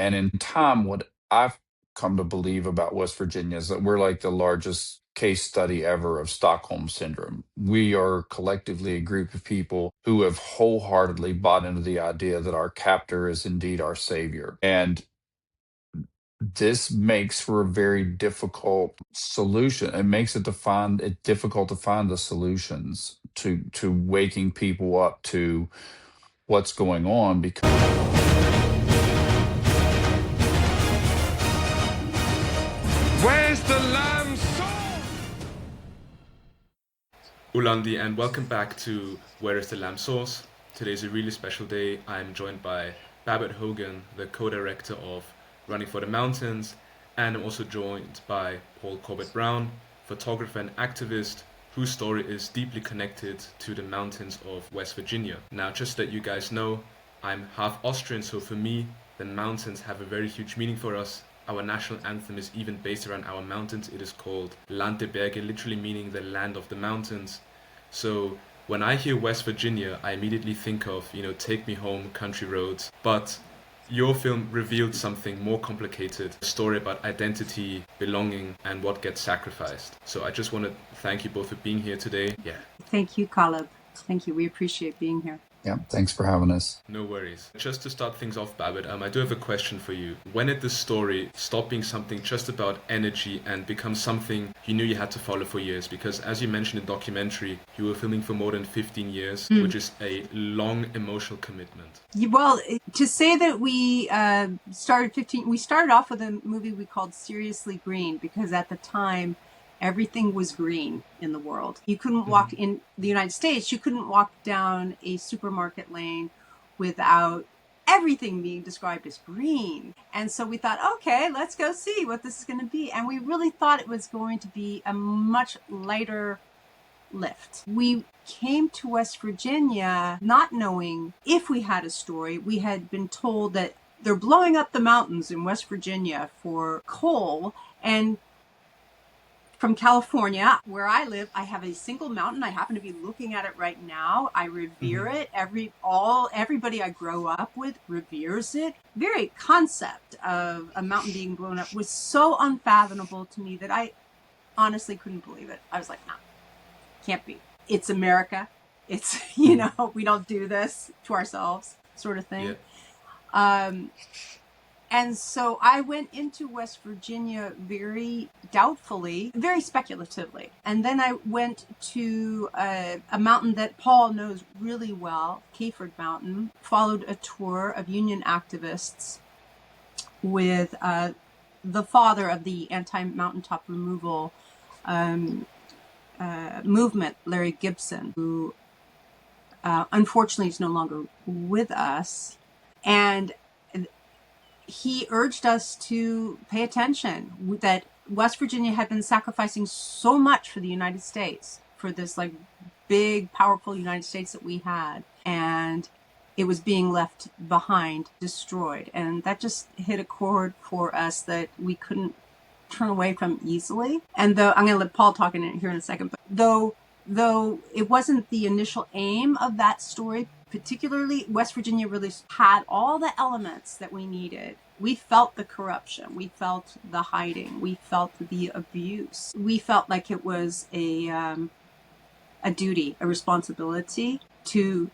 And in time, what I've come to believe about West Virginia is that we're like the largest case study ever of Stockholm syndrome. We are collectively a group of people who have wholeheartedly bought into the idea that our captor is indeed our savior. And this makes for a very difficult solution. It makes it difficult to find the solutions to waking people up to what's going on because Where's the lamb soul? Ulandi, and welcome back to Where is the Lamb Sauce? Today's a really special day. I'm joined by Babette Hogan, the co-director of Running for the Mountains, and I'm also joined by Paul Corbit Brown, photographer and activist whose story is deeply connected to the mountains of West Virginia. Now, just that you guys know, I'm half Austrian, so for me, the mountains have a very huge meaning for us. Our national anthem is even based around our mountains. It is called Land der Berge, literally meaning the land of the mountains. So when I hear West Virginia, I immediately think of, Take Me Home, Country Roads. But your film revealed something more complicated, a story about identity, belonging, and what gets sacrificed. So I just want to thank you both for being here today. Yeah. Thank you, Caleb. Thank you. We appreciate being here. yeah, thanks for having us. No worries. Just to start things off, Babette, I do have a question for you. When did this story stop being something just about energy and become something you knew you had to follow for years? Because as you mentioned in the documentary, you were filming for more than 15 years, which is a long emotional commitment. Well, to say that we started off with a movie we called Seriously Green, because at the time, everything was green in the world. You couldn't walk in the United States, you couldn't walk down a supermarket lane without everything being described as green. And so we thought, okay, let's go see what this is going to be. And we really thought it was going to be a much lighter lift. We came to West Virginia not knowing if we had a story. We had been told that they're blowing up the mountains in West Virginia for coal, and from California, where I live, I have a single mountain. I happen to be looking at it right now. I revere it. Everybody I grow up with reveres it. Very concept of a mountain being blown up was so unfathomable to me that I honestly couldn't believe it. I was like, no, can't be. It's America. It's, we don't do this to ourselves, sort of thing. Yeah. And so I went into West Virginia very doubtfully, very speculatively. And then I went to a mountain that Paul knows really well, Kayford Mountain, followed a tour of union activists with the father of the anti-mountaintop removal movement, Larry Gibson, who unfortunately is no longer with us. And he urged us to pay attention, that West Virginia had been sacrificing so much for the United States, for this big, powerful United States that we had. And it was being left behind, destroyed. And that just hit a chord for us that we couldn't turn away from easily. And though I'm going to let Paul talk in here in a second, but though it wasn't the initial aim of that story, particularly, West Virginia really had all the elements that we needed. We felt the corruption. We felt the hiding. We felt the abuse. We felt like it was a duty, a responsibility to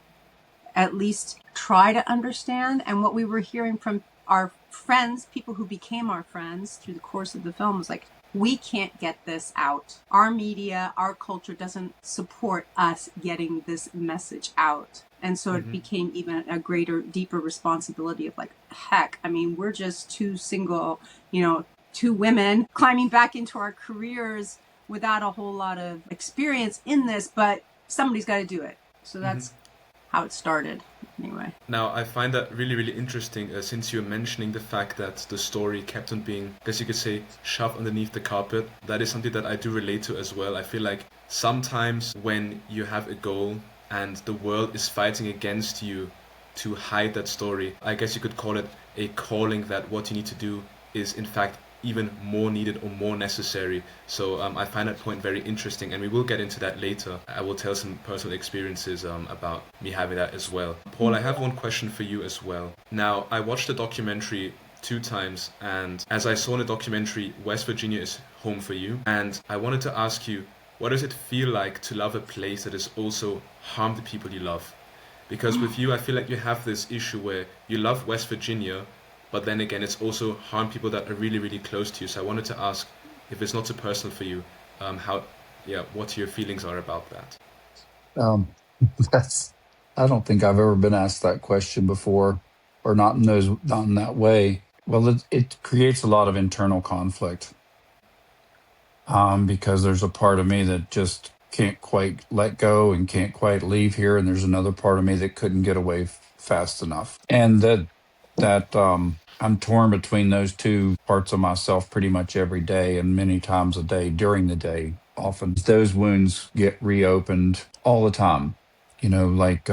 at least try to understand. And what we were hearing from our friends, people who became our friends through the course of the film, was like, we can't get this out. Our media, our culture doesn't support us getting this message out. And so it became even a greater, deeper responsibility of heck, we're just two single, two women climbing back into our careers without a whole lot of experience in this, but somebody's got to do it. So that's how it started, anyway. Now, I find that really, really interesting, since you're mentioning the fact that the story kept on being, I guess you could say, shoved underneath the carpet. That is something that I do relate to as well. I feel like sometimes when you have a goal and the world is fighting against you to hide that story, I guess you could call it a calling that what you need to do is, in fact, even more needed or more necessary. So I find that point very interesting, and we will get into that later. I will tell some personal experiences about me having that as well. Paul, I have one question for you as well. Now, I watched the documentary 2 times, and as I saw in the documentary, West Virginia is home for you. And I wanted to ask you, what does it feel like to love a place that has also harmed the people you love? Because with you, I feel like you have this issue where you love West Virginia, but then again, it's also harmed people that are really, really close to you. So I wanted to ask, if it's not too personal for you, what your feelings are about that. Um, that's, I don't think I've ever been asked that question before, or not in that way. Well, it creates a lot of internal conflict, because there's a part of me that just can't quite let go and can't quite leave here, and there's another part of me that couldn't get away fast enough, and that I'm torn between those two parts of myself pretty much every day and many times a day during the day. Often those wounds get reopened all the time. Like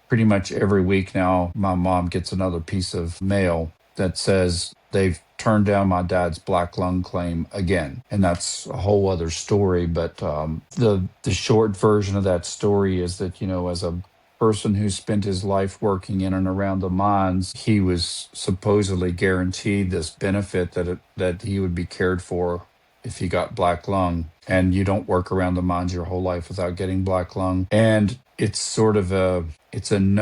pretty much every week now, my mom gets another piece of mail that says they've turned down my dad's black lung claim again, and that's a whole other story. But the short version of that story is that, as a person who spent his life working in and around the mines, he was supposedly guaranteed this benefit that he would be cared for if he got black lung. And you don't work around the mines your whole life without getting black lung. And it's sort of it's an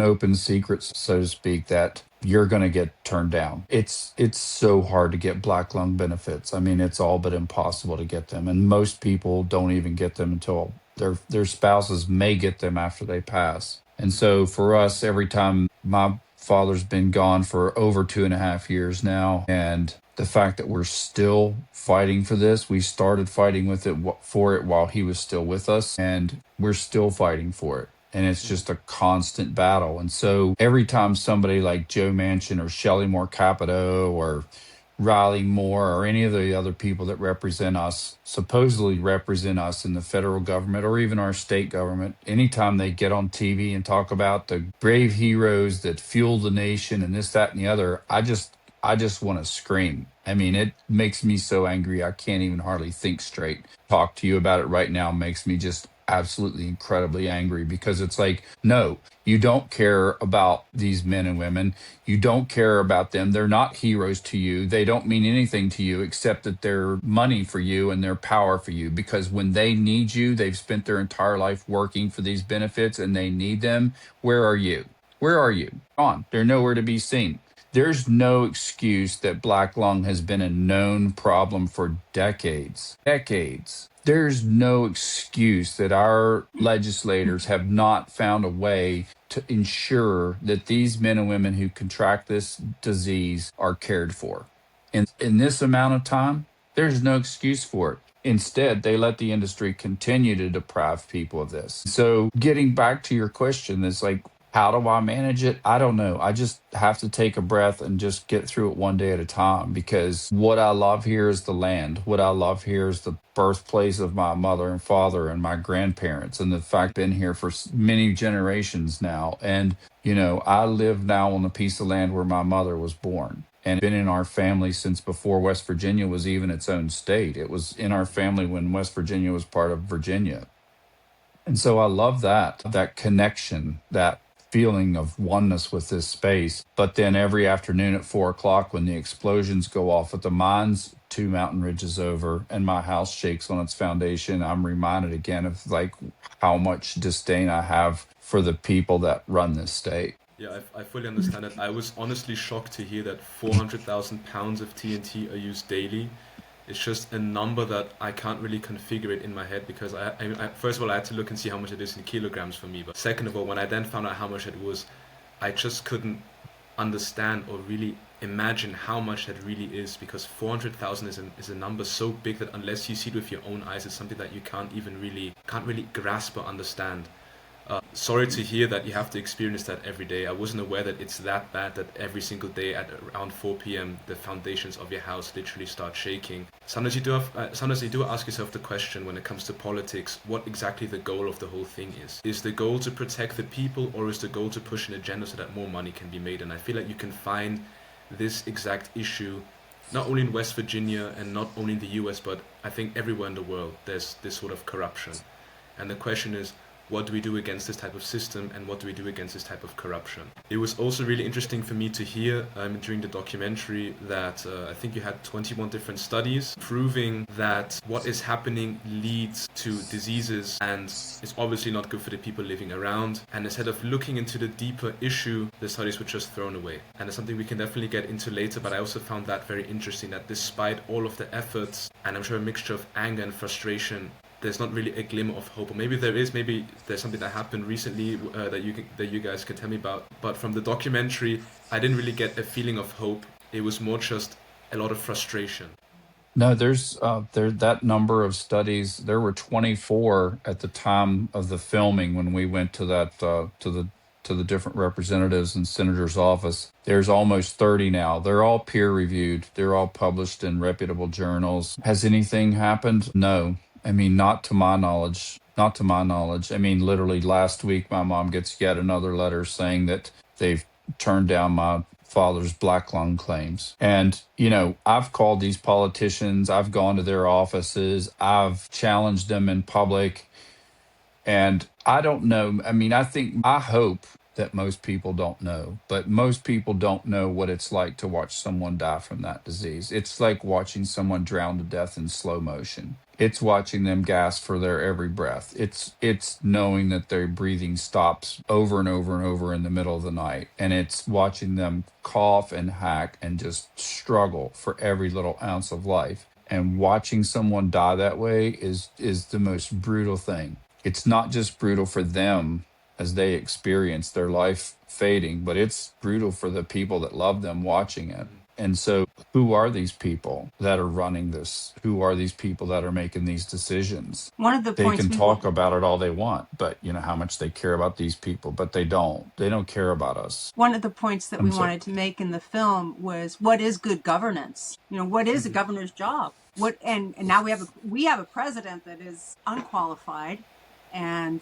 open secret, so to speak, that you're going to get turned down. It's so hard to get black lung benefits. I mean, it's all but impossible to get them. And most people don't even get them until their spouses may get them after they pass. And so for us, every time, my father's been gone for over 2.5 years now, and the fact that we're still fighting for this, we started fighting for it while he was still with us, and we're still fighting for it. And it's just a constant battle. And so every time somebody like Joe Manchin or Shelley Moore Capito or Riley Moore or any of the other people that supposedly represent us in the federal government or even our state government, anytime they get on TV and talk about the brave heroes that fuel the nation and this, that, and the other, I just want to scream. I mean, it makes me so angry I can't even hardly think straight. Talk to you about it right now makes me just absolutely incredibly angry, because it's like, no, you don't care about these men and women. You don't care about them. They're not heroes to you. They don't mean anything to you except that they're money for you and they're power for you, because when they need you, they've spent their entire life working for these benefits and they need them. Where are you? Where are you? Gone. They're nowhere to be seen. There's no excuse that black lung has been a known problem for decades. Decades. There's no excuse that our legislators have not found a way to ensure that these men and women who contract this disease are cared for. And in this amount of time, there's no excuse for it. Instead, they let the industry continue to deprive people of this. So getting back to your question, it's like, how do I manage it? I don't know. I just have to take a breath and just get through it one day at a time, because what I love here is the land. What I love here is the birthplace of my mother and father and my grandparents, and the fact I've been here for many generations now. And, I live now on a piece of land where my mother was born, and been in our family since before West Virginia was even its own state. It was in our family when West Virginia was part of Virginia. And so I love that connection, that feeling of oneness with this space. But then every afternoon at 4 o'clock, when the explosions go off at the mines, 2 mountain ridges over, and my house shakes on its foundation, I'm reminded again of like how much disdain I have for the people that run this state. Yeah, I fully understand it. I was honestly shocked to hear that 400,000 pounds of TNT are used daily. It's just a number that I can't really configure it in my head, because I first of all, I had to look and see how much it is in kilograms for me. But second of all, when I then found out how much it was, I just couldn't understand or really imagine how much that really is, because 400,000 is a number so big that unless you see it with your own eyes, it's something that you can't really grasp or understand. Sorry to hear that you have to experience that every day. I wasn't aware that it's that bad, that every single day at around 4 p.m. the foundations of your house literally start shaking. Sometimes you do ask yourself the question, when it comes to politics, what exactly the goal of the whole thing is. Is the goal to protect the people, or is the goal to push an agenda so that more money can be made? And I feel like you can find this exact issue not only in West Virginia and not only in the US, but I think everywhere in the world there's this sort of corruption. And the question is, what do we do against this type of system and what do we do against this type of corruption. It was also really interesting for me to hear during the documentary that I think you had 21 different studies proving that what is happening leads to diseases and is obviously not good for the people living around. And instead of looking into the deeper issue, the studies were just thrown away. And it's something we can definitely get into later, but I also found that very interesting, that despite all of the efforts, and I'm sure a mixture of anger and frustration, there's not really a glimmer of hope. Or maybe there is, maybe there's something that happened recently that you guys can tell me about. But from the documentary, I didn't really get a feeling of hope. It was more just a lot of frustration. No, there's that number of studies. There were 24 at the time of the filming when we went to that to the different representatives and senators' office. There's almost 30 now. They're all peer reviewed. They're all published in reputable journals. Has anything happened? No. I mean, not to my knowledge. Not to my knowledge. I mean, literally last week, my mom gets yet another letter saying that they've turned down my father's black lung claims. And, I've called these politicians, I've gone to their offices, I've challenged them in public. And I don't know. I mean, I hope that most people don't know, but most people don't know what it's like to watch someone die from that disease. It's like watching someone drown to death in slow motion. It's watching them gasp for their every breath. It's knowing that their breathing stops over and over and over in the middle of the night. And it's watching them cough and hack and just struggle for every little ounce of life. And watching someone die that way is the most brutal thing. It's not just brutal for them as they experience their life fading, but it's brutal for the people that love them watching it. And so who are these people that are running this? Who are these people that are making these decisions? One of the They points can talk about it all they want, but how much they care about these people, but they don't. They don't care about us. One of the points that we wanted to make in the film was, what is good governance? What is a governor's job? And now we have a president that is unqualified and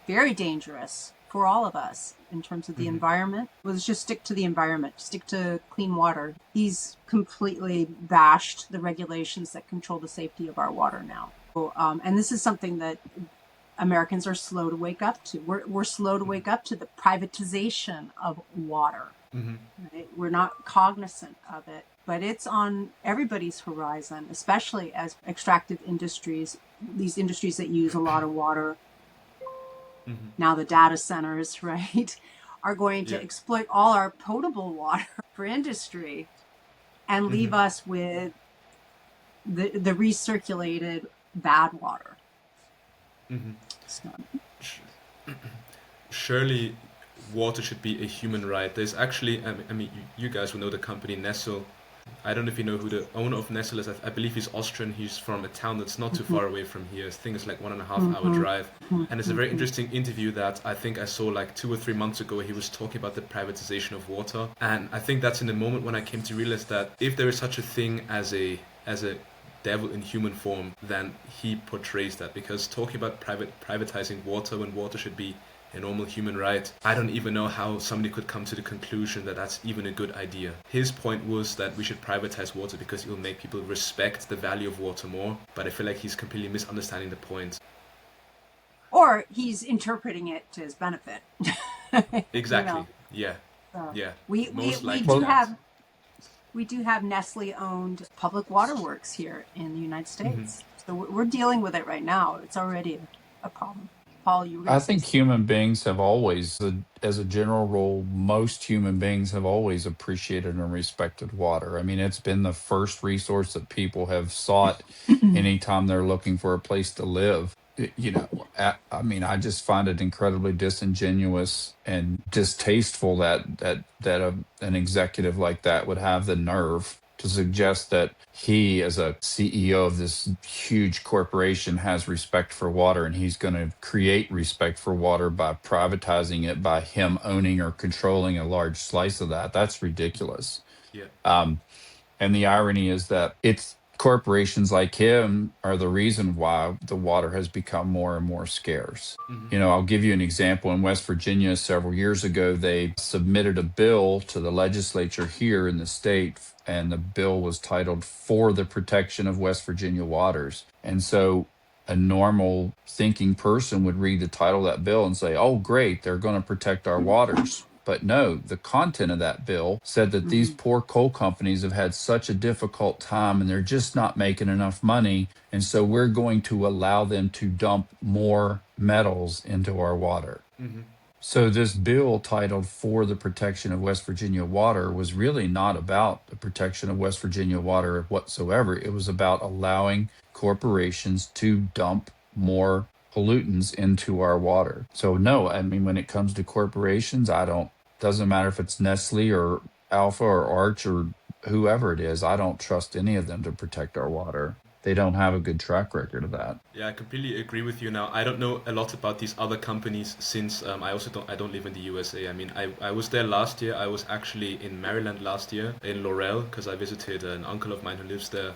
very dangerous for all of us in terms of the environment. Let's just stick to the environment, stick to clean water. He's completely bashed the regulations that control the safety of our water now. And this is something that Americans are slow to wake up to. We're slow to wake up to the privatization of water. Right? We're not cognizant of it, but it's on everybody's horizon, especially as extractive industries, these industries that use a lot of water. Now the data centers, right, are going to exploit all our potable water for industry and leave us with the recirculated bad water. So. Surely water should be a human right. There's actually, I mean, you guys will know the company Nestle. I don't know if you know who the owner of Nestle is. I believe he's Austrian. He's from a town that's not too far away from here. I think it's like 1.5 hour drive. And it's a very interesting interview that I think I saw like 2 or 3 months ago. He was talking about the privatization of water. And I think that's in the moment when I came to realize that if there is such a thing as a devil in human form, then he portrays that. Because talking about privatizing water when water should be a normal human right, I don't even know how somebody could come to the conclusion that that's even a good idea. His point was that we should privatize water because it will make people respect the value of water more, but I feel like he's completely misunderstanding the point. Or he's interpreting it to his benefit. Exactly. Yeah. Yeah. We do have Nestle-owned public waterworks here in the United States. So we're dealing with it right now. It's already a problem. Paul, I think human beings have always, as a general rule, most human beings have always appreciated and respected water. I mean, it's been the first resource that people have sought anytime they're looking for a place to live. I mean, I just find it incredibly disingenuous and distasteful that an executive like that would have the nerve to suggest that he, as a CEO of this huge corporation, has respect for water, and he's going to create respect for water by privatizing it, by him owning or controlling a large slice of that. That's ridiculous. Yeah. And the irony is that it's corporations like him are the reason why the water has become more and more scarce. I'll give you an example. In West Virginia, several years ago, they submitted a bill to the legislature here in the state, and the bill was titled "For the Protection of West Virginia Waters." And so a normal thinking person would read the title of that bill and say, oh, great, they're going to protect our waters. But no, the content of that bill said that these poor coal companies have had such a difficult time and they're just not making enough money. And so we're going to allow them to dump more metals into our water. So this bill titled For the Protection of West Virginia Water was really not about the protection of West Virginia water whatsoever. It was about allowing corporations to dump more pollutants into our water. So no, I mean, when it comes to corporations, doesn't matter if it's Nestle or Alpha or Arch or whoever it is, I don't trust any of them to protect our water. They don't have a good track record of that. Yeah, I completely agree with you. Now, I don't know a lot about these other companies since I don't live in the USA. I mean, I was there last year. I was actually in Maryland last year in Laurel because I visited an uncle of mine who lives there.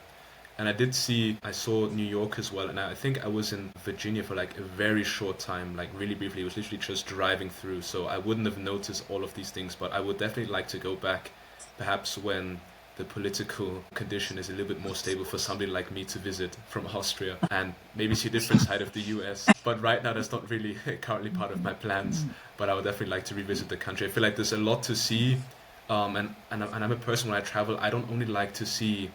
And I saw New York as well. And I think I was in Virginia for like a very short time, like really briefly. It was literally just driving through. So I wouldn't have noticed all of these things, but I would definitely like to go back perhaps when the political condition is a little bit more stable for somebody like me to visit from Austria and maybe see a different side of the US. But right now, that's not really currently part of my plans. But I would definitely like to revisit the country. I feel like there's a lot to see. And I'm a person, when I travel, I don't only like to see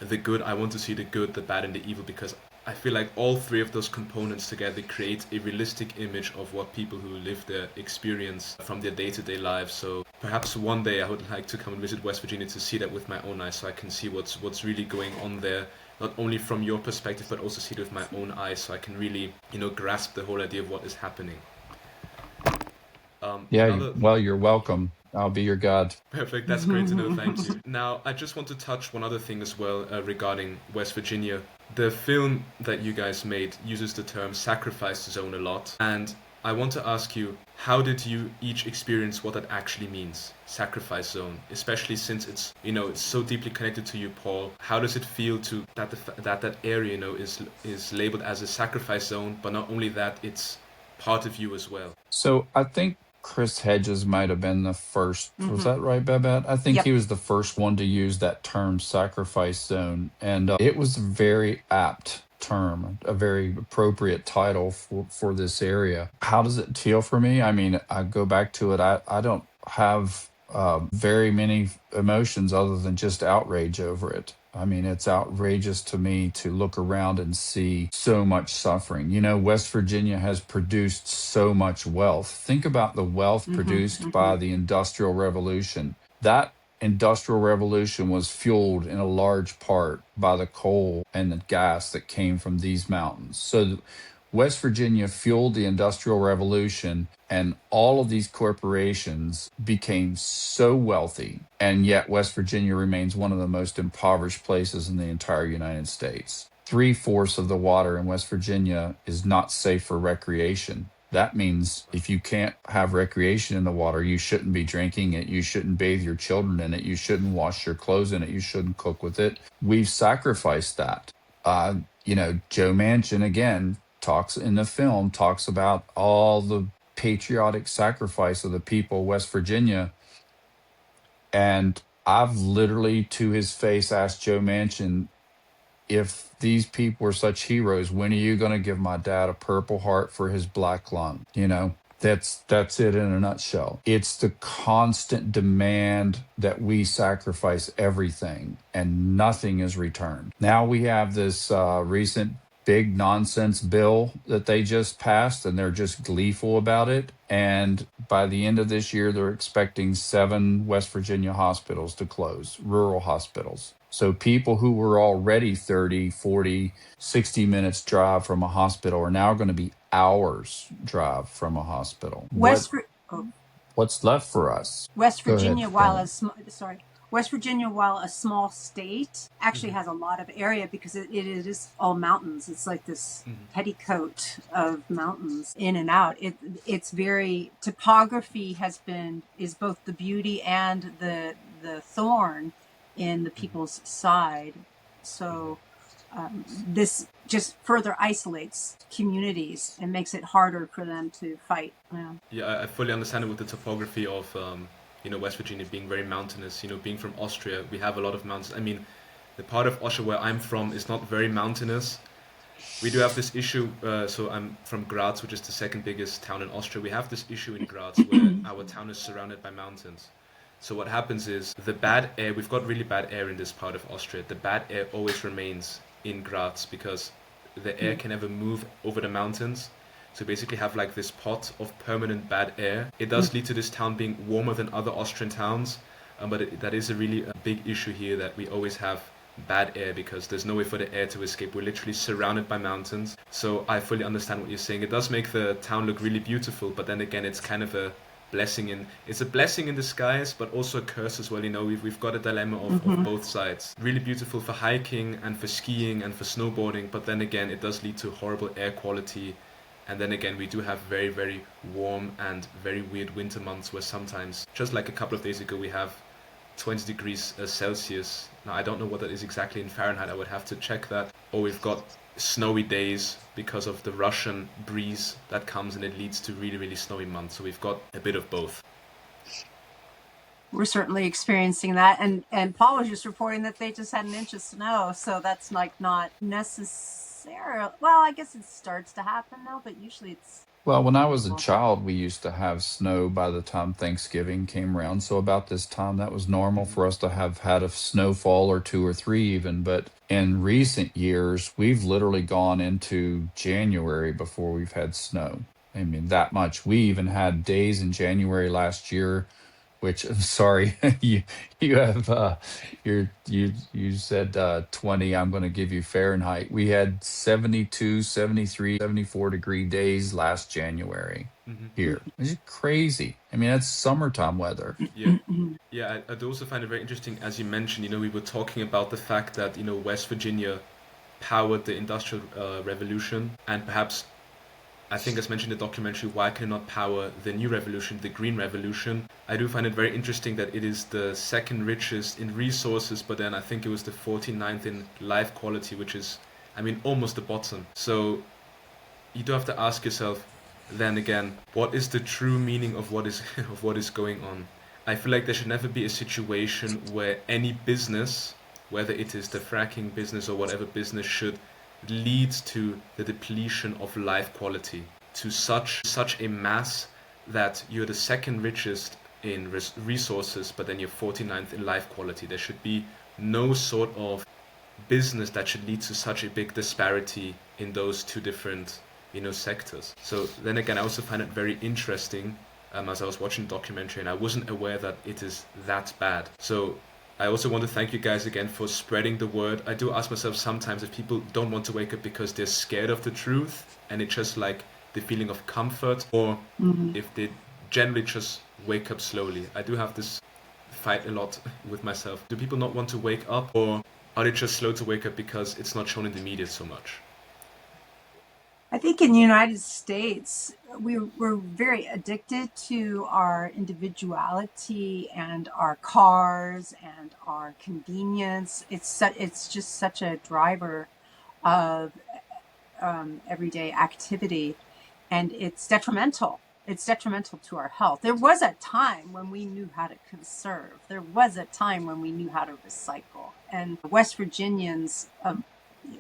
the good, I want to see the good, the bad, and the evil, because I feel like all three of those components together create a realistic image of what people who live there experience from their day-to-day lives. So perhaps one day I would like to come and visit West Virginia to see that with my own eyes, so I can see what's really going on there, not only from your perspective, but also see it with my own eyes, so I can really, grasp the whole idea of what is happening. Well, you're welcome. I'll be your guide. Perfect. That's great to know. Thank you. Now, I just want to touch one other thing as well regarding West Virginia. The film that you guys made uses the term sacrifice zone a lot. And I want to ask you, how did you each experience what that actually means, sacrifice zone, especially since it's so deeply connected to you, Paul? How does it feel to that area, is labeled as a sacrifice zone, but not only that, it's part of you as well? So I think Chris Hedges might have been the first. Was that right, Babette? I think he was the first one to use that term sacrifice zone. And it was a very apt term, a very appropriate title for this area. How does it feel for me? I mean, I go back to it. I don't have very many emotions other than just outrage over it. I mean, it's outrageous to me to look around and see so much suffering. West Virginia has produced so much wealth. Think about the wealth produced by the Industrial Revolution. That Industrial Revolution was fueled in a large part by the coal and the gas that came from these mountains. So West Virginia fueled the Industrial Revolution, and all of these corporations became so wealthy, and yet West Virginia remains one of the most impoverished places in the entire United States. 3/4 of the water in West Virginia is not safe for recreation. That means if you can't have recreation in the water, you shouldn't be drinking it, you shouldn't bathe your children in it, you shouldn't wash your clothes in it, you shouldn't cook with it. We've sacrificed that. Joe Manchin, again, talks about all the patriotic sacrifice of the people of West Virginia. And I've literally, to his face, asked Joe Manchin, if these people were such heroes, when are you going to give my dad a Purple Heart for his black lung? That's it in a nutshell. It's the constant demand that we sacrifice everything and nothing is returned. Now we have this recent big nonsense bill that they just passed, and they're just gleeful about it. And by the end of this year, they're expecting 7 West Virginia hospitals to close, rural hospitals. So people who were already 30, 40, 60 minutes drive from a hospital are now going to be hours drive from a hospital. What's left for us? West Virginia, while a small state, actually has a lot of area because it is all mountains. It's like this petticoat of mountains in and out. It's very, topography is both the beauty and the thorn in the people's side. So this just further isolates communities and makes it harder for them to fight. Yeah, I fully understand it with the topography of West Virginia being very mountainous. Being from Austria, we have a lot of mountains. I mean, the part of Austria where I'm from is not very mountainous, We do have this issue. So I'm from Graz, which is the second biggest town in Austria. We have this issue in Graz where our town is surrounded by mountains. So what happens is the bad air, we've got really bad air in this part of Austria. The bad air always remains in Graz because the air can never move over the mountains. So basically have like this pot of permanent bad air. It does lead to this town being warmer than other Austrian towns, but that is a really big issue here, that we always have bad air because there's no way for the air to escape. We're literally surrounded by mountains. So I fully understand what you're saying. It does make the town look really beautiful, but then again, it's kind of a it's a blessing in disguise, but also a curse as well. You know, we've got a dilemma of both sides. Really beautiful for hiking and for skiing and for snowboarding, but then again, it does lead to horrible air quality. And then again, we do have very, very warm and very weird winter months where sometimes, just like a couple of days ago, we have 20 degrees Celsius. Now, I don't know what that is exactly in Fahrenheit. I would have to check that. Or we've got snowy days because of the Russian breeze that comes, and it leads to really, really snowy months. So we've got a bit of both. We're certainly experiencing that. And Paul was just reporting that they just had an inch of snow. So that's like not necessarily, well, I guess it starts to happen now, but usually it's... Well, when I was a child, we used to have snow by the time Thanksgiving came around. So about this time, that was normal for us to have had a snowfall or two or three even. But in recent years, we've literally gone into January before we've had snow. I mean, that much. We even had days in January last year, which I'm sorry, you have you said 20. I'm going to give you Fahrenheit. We had 72, 73, 74 degree days last January here. It's crazy. I mean, that's summertime weather. Yeah. Yeah, I do also find it very interesting, as you mentioned, you know, we were talking about the fact that, you know, West Virginia powered the Industrial Revolution, and perhaps, I think as mentioned in the documentary, why can it not power the new revolution, the Green Revolution? I do find it very interesting that it is the second richest in resources, but then I think it was the 49th in life quality, which is, I mean, almost the bottom. So you do have to ask yourself, then again, what is the true meaning of what is of what is going on? I feel like there should never be a situation where any business, whether it is the fracking business or whatever business, should leads to the depletion of life quality to such a mass that you're the second richest in resources, but then you're 49th in life quality. There should be no sort of business that should lead to such a big disparity in those two different, you know, sectors. So then again, I also find it very interesting as I was watching the documentary, and I wasn't aware that it is that bad. So I also want to thank you guys again for spreading the word. I do ask myself sometimes if people don't want to wake up because they're scared of the truth and it's just like the feeling of comfort, or if they generally just wake up slowly. I do have this fight a lot with myself. Do people not want to wake up, or are they just slow to wake up because it's not shown in the media so much? I think in the United States, we're very addicted to our individuality and our cars and our convenience. It's just such a driver of everyday activity, and it's detrimental. It's detrimental to our health. There was a time when we knew how to conserve. There was a time when we knew how to recycle. And West Virginians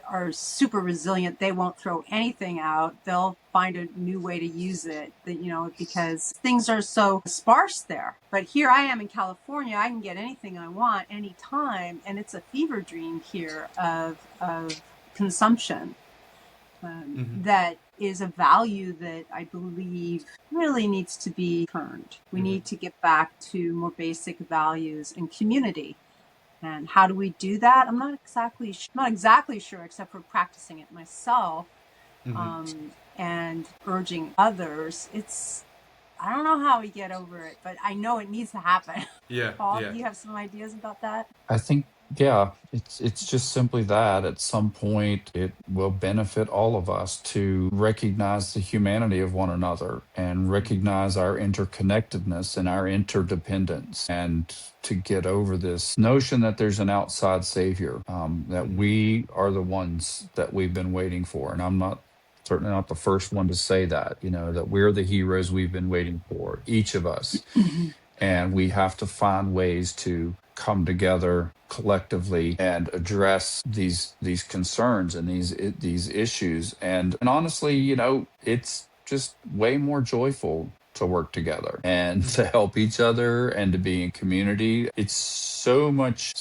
are super resilient. They won't throw anything out. They'll find a new way to use it, you know, because things are so sparse there. But here I am in California. I can get anything I want anytime, and it's a fever dream here of consumption. That is a value that I believe really needs to be turned. We need to get back to more basic values and community. And how do we do that? I'm not exactly sure, except for practicing it myself and urging others. I don't know how we get over it, but I know it needs to happen. Yeah. Paul, do you have some ideas about that? I think, yeah, it's just simply that at some point it will benefit all of us to recognize the humanity of one another and recognize our interconnectedness and our interdependence, and to get over this notion that there's an outside savior, that we are the ones that we've been waiting for. And I'm certainly not the first one to say that, you know, that we're the heroes we've been waiting for, each of us. And we have to find ways to come together, collectively and address these concerns and these issues. And honestly, it's just way more joyful to work together and to help each other and to be in community. It's so much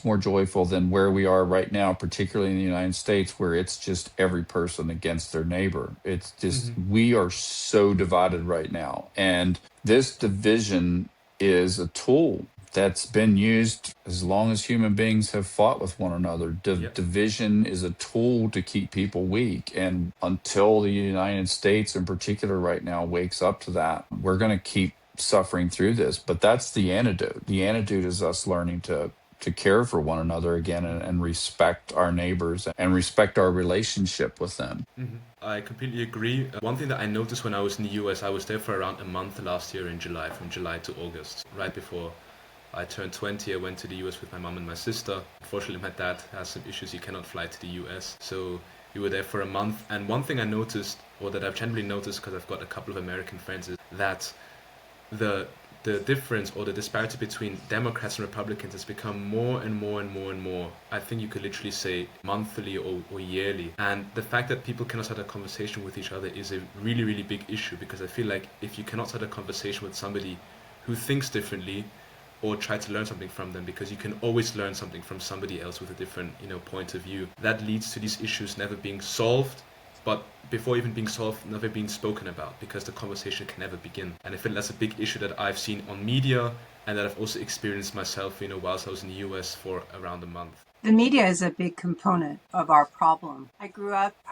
more joyful than where we are right now, particularly in the United States, where it's just every person against their neighbor. It's just, we are so divided right now. And this division is a tool that's been used as long as human beings have fought with one another. Division is a tool to keep people weak. And until the United States in particular right now wakes up to that, we're going to keep suffering through this. But that's the antidote. The antidote is us learning to care for one another again and respect our neighbors and respect our relationship with them. I completely agree. One thing that I noticed when I was in the US, I was there for around a month last year in July, from July to August, right before I turned 20. I went to the US with my mom and my sister. Unfortunately, my dad has some issues. He cannot fly to the US. So we were there for a month. And one thing I noticed, or that I've generally noticed because I've got a couple of American friends, is that the difference or the disparity between Democrats and Republicans has become more and more and more and more. I think you could literally say monthly or yearly. And the fact that people cannot start a conversation with each other is a really, really big issue, because I feel like if you cannot start a conversation with somebody who thinks differently, or try to learn something from them, because you can always learn something from somebody else with a different, point of view, that leads to these issues never being solved, but before even being solved, never being spoken about, because the conversation can never begin. And I feel that's a big issue that I've seen on media and that I've also experienced myself, whilst I was in the US for around a month. The media is a big component of our problem. I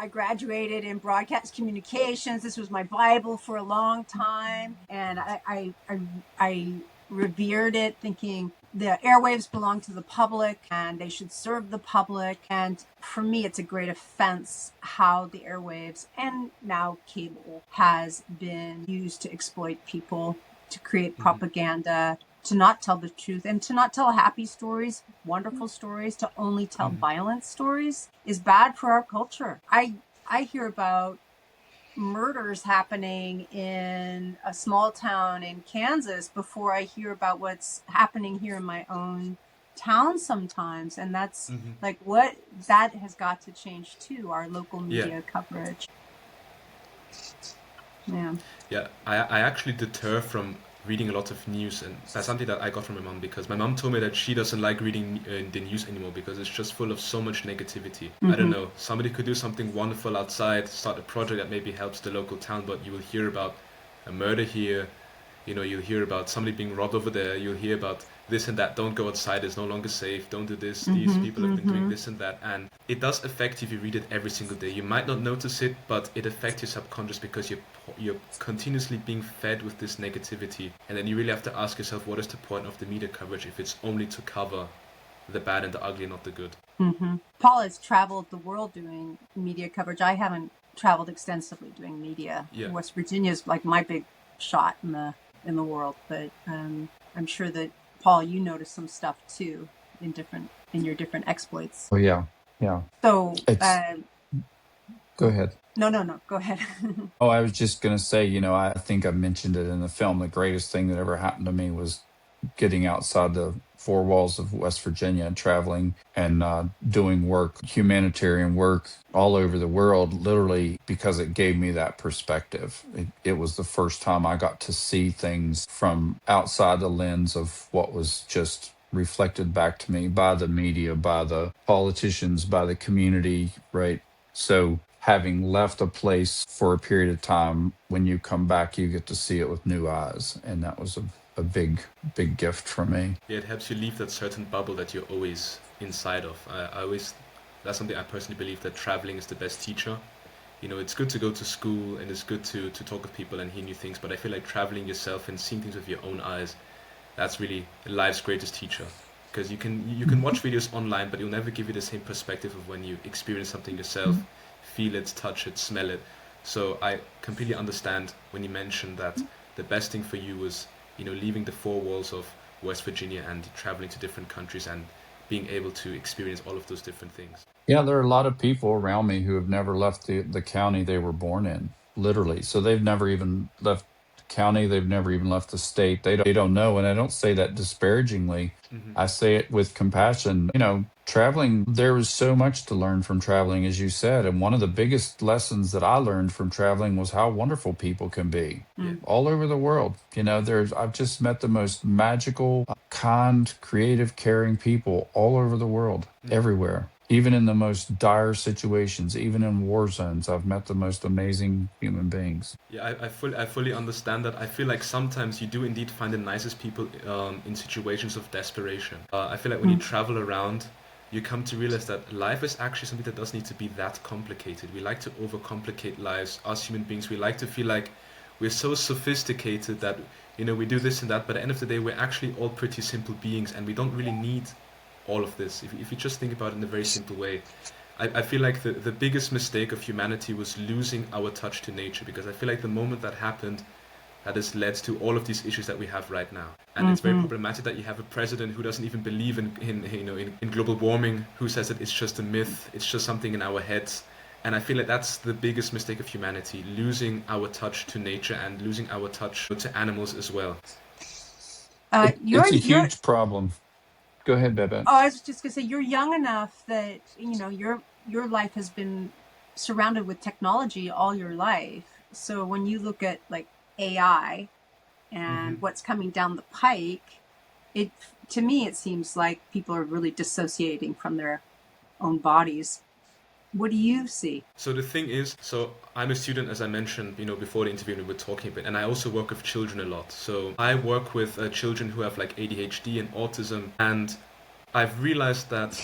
graduated in broadcast communications. This was my Bible for a long time. And I revered it, thinking the airwaves belong to the public and they should serve the public. And for me, it's a great offense how the airwaves and now cable has been used to exploit people, to create propaganda, to not tell the truth, and to not tell happy stories, wonderful stories, to only tell violent stories is bad for our culture. I hear about murders happening in a small town in Kansas before I hear about what's happening here in my own town sometimes. And that's like what that has got to change too, our local media coverage. Yeah, I actually deter from reading a lot of news, and that's something that I got from my mom, because my mom told me that she doesn't like reading the news anymore because it's just full of so much negativity. I don't know, somebody could do something wonderful outside, start a project that maybe helps the local town, but you will hear about a murder here, you'll hear about somebody being robbed over there, you'll hear about this and that, don't go outside, it's no longer safe, don't do this, these people have been doing this and that. And it does affect you if you read it every single day. You might not notice it, but it affects your subconscious because you're continuously being fed with this negativity. And then you really have to ask yourself, what is the point of the media coverage if it's only to cover the bad and the ugly, not the good? Paul has traveled the world doing media coverage. I haven't traveled extensively doing media. West Virginia is like my big shot in the world, but I'm sure that Paul, you noticed some stuff too in your different exploits. Oh yeah. So go ahead. No, go ahead. Oh, I was just going to say, I think I mentioned it in the film. The greatest thing that ever happened to me was getting outside the four walls of West Virginia and traveling and doing work, humanitarian work all over the world, literally because it gave me that perspective. It was the first time I got to see things from outside the lens of what was just reflected back to me by the media, by the politicians, by the community, right? So having left a place for a period of time, when you come back, you get to see it with new eyes. And that was a big gift for me. Yeah, it helps you leave that certain bubble that you're always inside of. That's something I personally believe, that traveling is the best teacher. It's good to go to school and it's good to talk with people and hear new things, but I feel like traveling yourself and seeing things with your own eyes, that's really life's greatest teacher. Because you can watch videos online, but it'll never give you the same perspective of when you experience something yourself, feel it, touch it, smell it. So I completely understand when you mentioned that the best thing for you was leaving the four walls of West Virginia and traveling to different countries and being able to experience all of those different things. Yeah, there are a lot of people around me who have never left the county they were born in, literally. So they've never even left county. They've never even left the state. They don't know. And I don't say that disparagingly. I say it with compassion. Traveling, there was so much to learn from traveling, as you said. And one of the biggest lessons that I learned from traveling was how wonderful people can be all over the world. I've just met the most magical, kind, creative, caring people all over the world, everywhere. Even in the most dire situations, even in war zones, I've met the most amazing human beings. Yeah, I fully understand that. I feel like sometimes you do indeed find the nicest people in situations of desperation. I feel like when you travel around, you come to realize that life is actually something that doesn't need to be that complicated. We like to overcomplicate lives. Us human beings, we like to feel like we're so sophisticated that, we do this and that, but at the end of the day, we're actually all pretty simple beings, and we don't really need all of this. If you just think about it in a very simple way, I feel like the biggest mistake of humanity was losing our touch to nature, because I feel like the moment that happened, that has led to all of these issues that we have right now. And it's very problematic that you have a president who doesn't even believe in global warming, who says that it's just a myth, it's just something in our heads. And I feel like that's the biggest mistake of humanity, losing our touch to nature and losing our touch to animals as well. It's a huge problem. Go ahead, Babette. Oh, I was just going to say, you're young enough that, your life has been surrounded with technology all your life. So when you look at like AI and what's coming down the pike, to me, it seems like people are really dissociating from their own bodies. What do you see? So the thing is, I'm a student, as I mentioned, before the interview we were talking a bit, and I also work with children a lot. So I work with children who have like ADHD and autism, and I've realized that,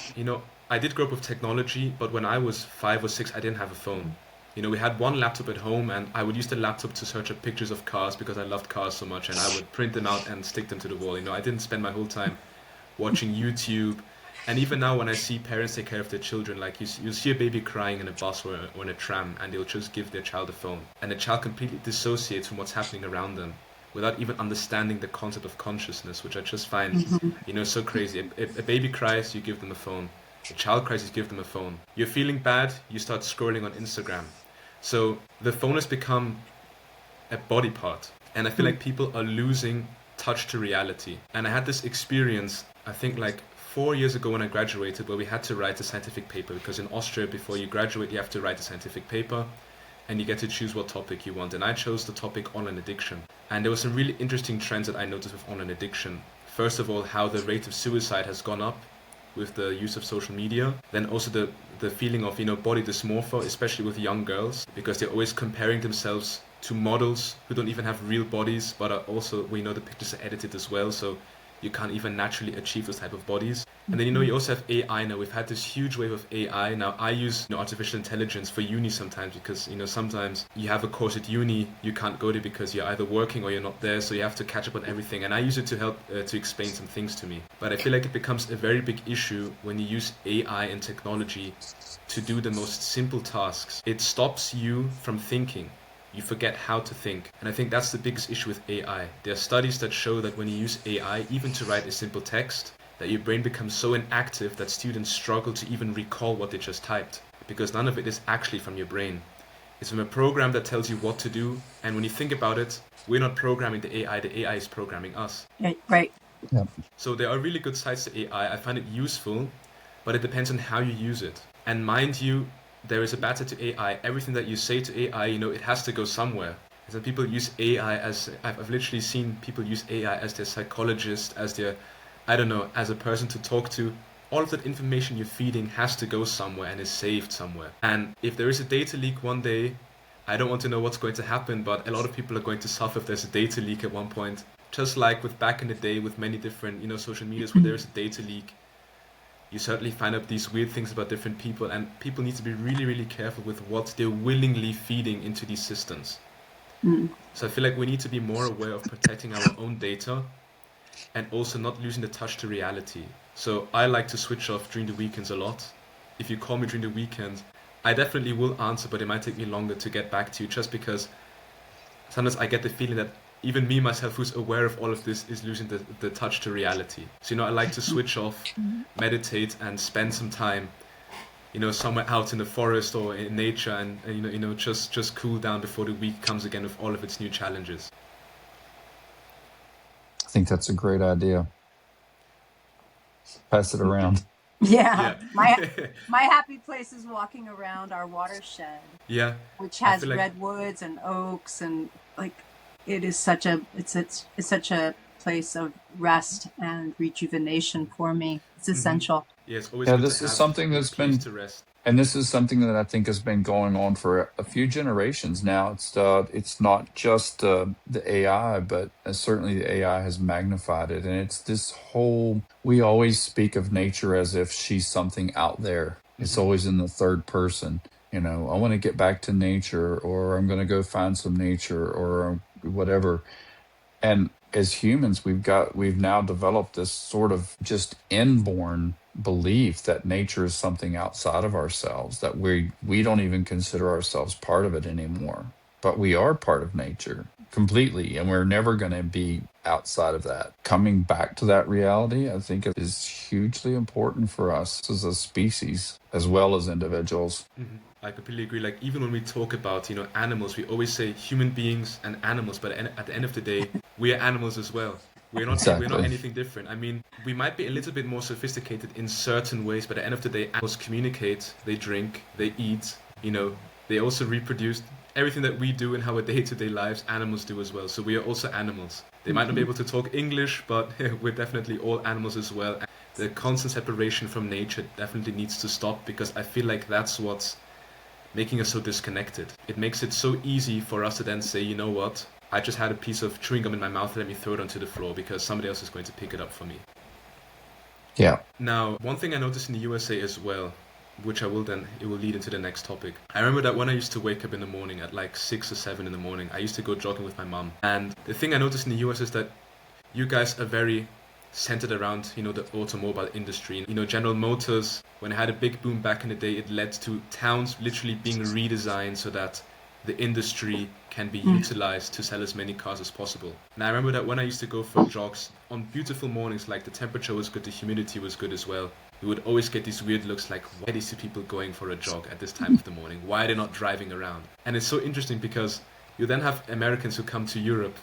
I did grow up with technology, but when I was 5 or 6, I didn't have a phone. We had one laptop at home, and I would use the laptop to search up pictures of cars because I loved cars so much, and I would print them out and stick them to the wall. I didn't spend my whole time watching YouTube. And even now, when I see parents take care of their children, like you'll see a baby crying in a bus or in a tram, and they'll just give their child a phone. And the child completely dissociates from what's happening around them without even understanding the concept of consciousness, which I just find, so crazy. If a baby cries, you give them a phone. A child cries, you give them a phone. You're feeling bad, you start scrolling on Instagram. So the phone has become a body part. And I feel like people are losing touch to reality. And I had this experience, I think like 4 years ago when I graduated, where we had to write a scientific paper, because in Austria, before you graduate, you have to write a scientific paper and you get to choose what topic you want. And I chose the topic online addiction. And there were some really interesting trends that I noticed with online addiction. First of all, how the rate of suicide has gone up with the use of social media. Then also the feeling of, body dysmorphia, especially with young girls, because they're always comparing themselves to models who don't even have real bodies, but are also, the pictures are edited as well. So you can't even naturally achieve those type of bodies. And then, you also have AI now. We've had this huge wave of AI. Now, I use artificial intelligence for uni sometimes because, sometimes you have a course at uni, you can't go there because you're either working or you're not there, so you have to catch up on everything. And I use it to help to explain some things to me. But I feel like it becomes a very big issue when you use AI and technology to do the most simple tasks. It stops you from thinking. You forget how to think. And I think that's the biggest issue with AI. There are studies that show that when you use AI, even to write a simple text, that your brain becomes so inactive that students struggle to even recall what they just typed, because none of it is actually from your brain. It's from a program that tells you what to do. And when you think about it, we're not programming the AI is programming us. Right. Yeah. So there are really good sides to AI. I find it useful, but it depends on how you use it. And mind you, there is a bad side to AI. Everything that you say to AI, it has to go somewhere. So people use AI as, I've literally seen people use AI as their psychologist, as their, as a person to talk to. All of that information you're feeding has to go somewhere and is saved somewhere. And if there is a data leak one day, I don't want to know what's going to happen, but a lot of people are going to suffer if there's a data leak at one point. Just like with back in the day with many different, social medias where there is a data leak, you certainly find out these weird things about different people, and people need to be really, really careful with what they're willingly feeding into these systems. So I feel like we need to be more aware of protecting our own data and also not losing the touch to reality. So I like to switch off during the weekends a lot. If you call me during the weekend, I definitely will answer, but it might take me longer to get back to you, just because sometimes I get the feeling that even me, myself, who's aware of all of this, is losing the touch to reality. So, I like to switch off, meditate, and spend some time, somewhere out in the forest or in nature, and just cool down before the week comes again with all of its new challenges. think that's a great idea. Pass it around. Yeah, Yeah. my happy place is walking around our watershed, Yeah. which I has feel like redwoods and oaks, and like it is such a it's such a place of rest and rejuvenation for me. It's essential. yeah, it's always Yeah, good to this is have something a that's place been to rest. And this is something that I think has been going on for a few generations now. It's not just the AI, but certainly the AI has magnified it. And it's this whole, we always speak of nature as if she's something out there. It's always in the third person. I want to get back to nature, or I'm going to go find some nature, or whatever. And as humans, we've now developed this sort of just inborn belief that nature is something outside of ourselves, that we don't even consider ourselves part of it anymore. But we are part of nature completely, and we're never going to be outside of that. Coming back to that reality, I think it is hugely important for us as a species as well as individuals. I completely agree. Like even when we talk about animals, we always say human beings and animals, but at the end of the day, we are animals as well. We're not Exactly. anything different. I mean, we might be a little bit more sophisticated in certain ways, but at the end of the day, animals communicate, they drink, they eat. They also reproduce. Everything that we do in our day-to-day lives, animals do as well. So we are also animals. They might not be able to talk English, but we're definitely all animals as well. And the constant separation from nature definitely needs to stop, because I feel like that's what's making us so disconnected. It makes it so easy for us to then say, you know what, I just had a piece of chewing gum in my mouth, let me throw it onto the floor because somebody else is going to pick it up for me. Yeah. Now, one thing I noticed in the USA as well, which it will lead into the next topic. I remember that when I used to wake up in the morning at like 6 or 7 in the morning, I used to go jogging with my mom. And the thing I noticed in the US is that you guys are very centered around, the automobile industry. General Motors, when it had a big boom back in the day, it led to towns literally being redesigned so that the industry can be utilized to sell as many cars as possible. And I remember that when I used to go for jogs on beautiful mornings, like the temperature was good, the humidity was good as well, we would always get these weird looks like, why are these people going for a jog at this time of the morning? Why are they not driving around? And it's so interesting because you then have Americans who come to Europe.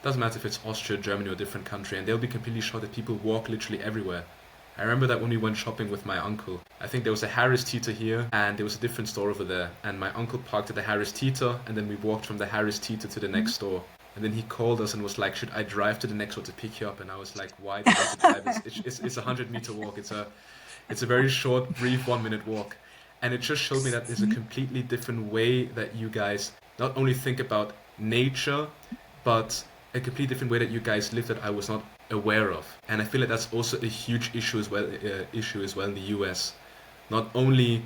Doesn't matter if it's Austria, Germany, or a different country, and they'll be completely shocked that people walk literally everywhere. I remember that when we went shopping with my uncle, I think there was a Harris Teeter here, and there was a different store over there, and my uncle parked at the Harris Teeter, and then we walked from the Harris Teeter to the next store. And then he called us and was like, should I drive to the next store to pick you up? And I was like, why do I have to drive? It's a 100-meter walk. It's a very short, brief 1-minute walk. And it just showed me that there's a completely different way that you guys not only think about nature, but a completely different way that you guys live that I was not aware of. And I feel like that's also a huge issue as well in the US. Not only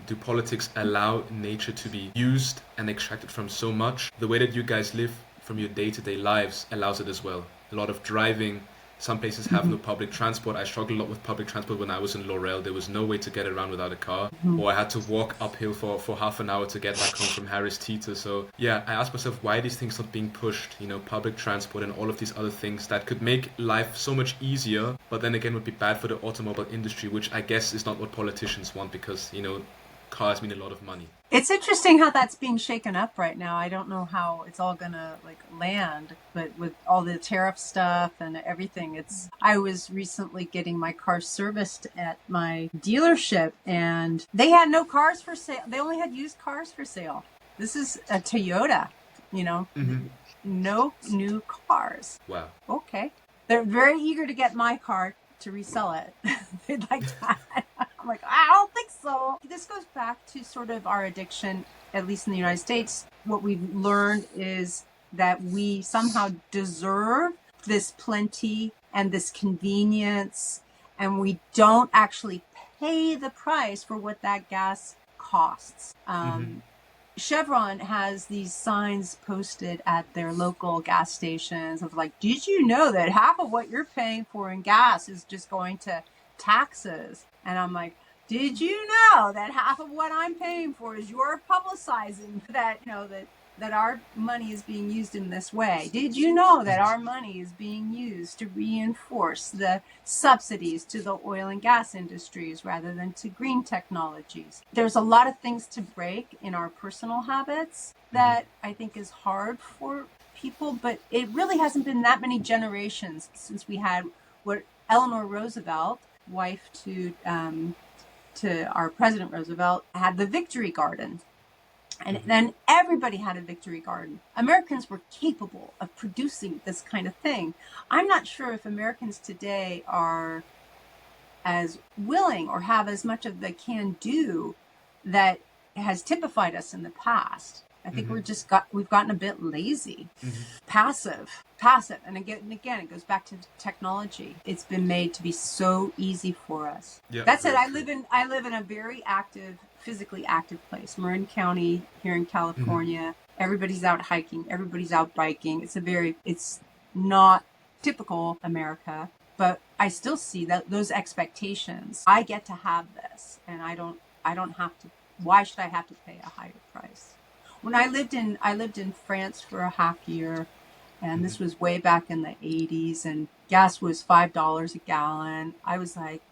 do politics allow nature to be used and extracted from so much, the way that you guys live from your day-to-day lives allows it as well. A lot of driving. Some places have no public transport. I struggled a lot with public transport when I was in Laurel. There was no way to get around without a car. Or I had to walk uphill for half an hour to get back home from Harris Teeter. So yeah, I asked myself, why are these things not being pushed? Public transport and all of these other things that could make life so much easier, but then again would be bad for the automobile industry, which I guess is not what politicians want, because, cars mean a lot of money. It's interesting how that's being shaken up right now. I don't know how it's all gonna land, but with all the tariff stuff and everything, I was recently getting my car serviced at my dealership, and they had no cars for sale. They only had used cars for sale. This is a Toyota, no new cars. Wow. Okay. They're very eager to get my car to resell it. They'd like that. I'm like, I don't think so. This goes back to sort of our addiction, at least in the United States. What we've learned is that we somehow deserve this plenty and this convenience, and we don't actually pay the price for what that gas costs. Chevron has these signs posted at their local gas stations of like, did you know that half of what you're paying for in gas is just going to taxes? And I'm like, did you know that half of what I'm paying for is you're publicizing that, that our money is being used in this way? Did you know that our money is being used to reinforce the subsidies to the oil and gas industries rather than to green technologies? There's a lot of things to break in our personal habits that I think is hard for people, but it really hasn't been that many generations since we had what Eleanor Roosevelt, wife to our President Roosevelt, had the Victory Garden. And then everybody had a Victory Garden. Americans were capable of producing this kind of thing. I'm not sure if Americans today are as willing or have as much of the can do that has typified us in the past. I think we've gotten a bit lazy, passive. And again, it goes back to technology. It's been made to be so easy for us. Yeah, That's it. very true. I live in a very physically active place, Marin County here in California. Everybody's out hiking. Everybody's out biking. It's not typical America, but I still see those expectations. I get to have this, and I don't have to. Why should I have to pay a higher price? When I lived in France for a half year, and this was way back in the 80s, and gas was $5 a gallon. I was like,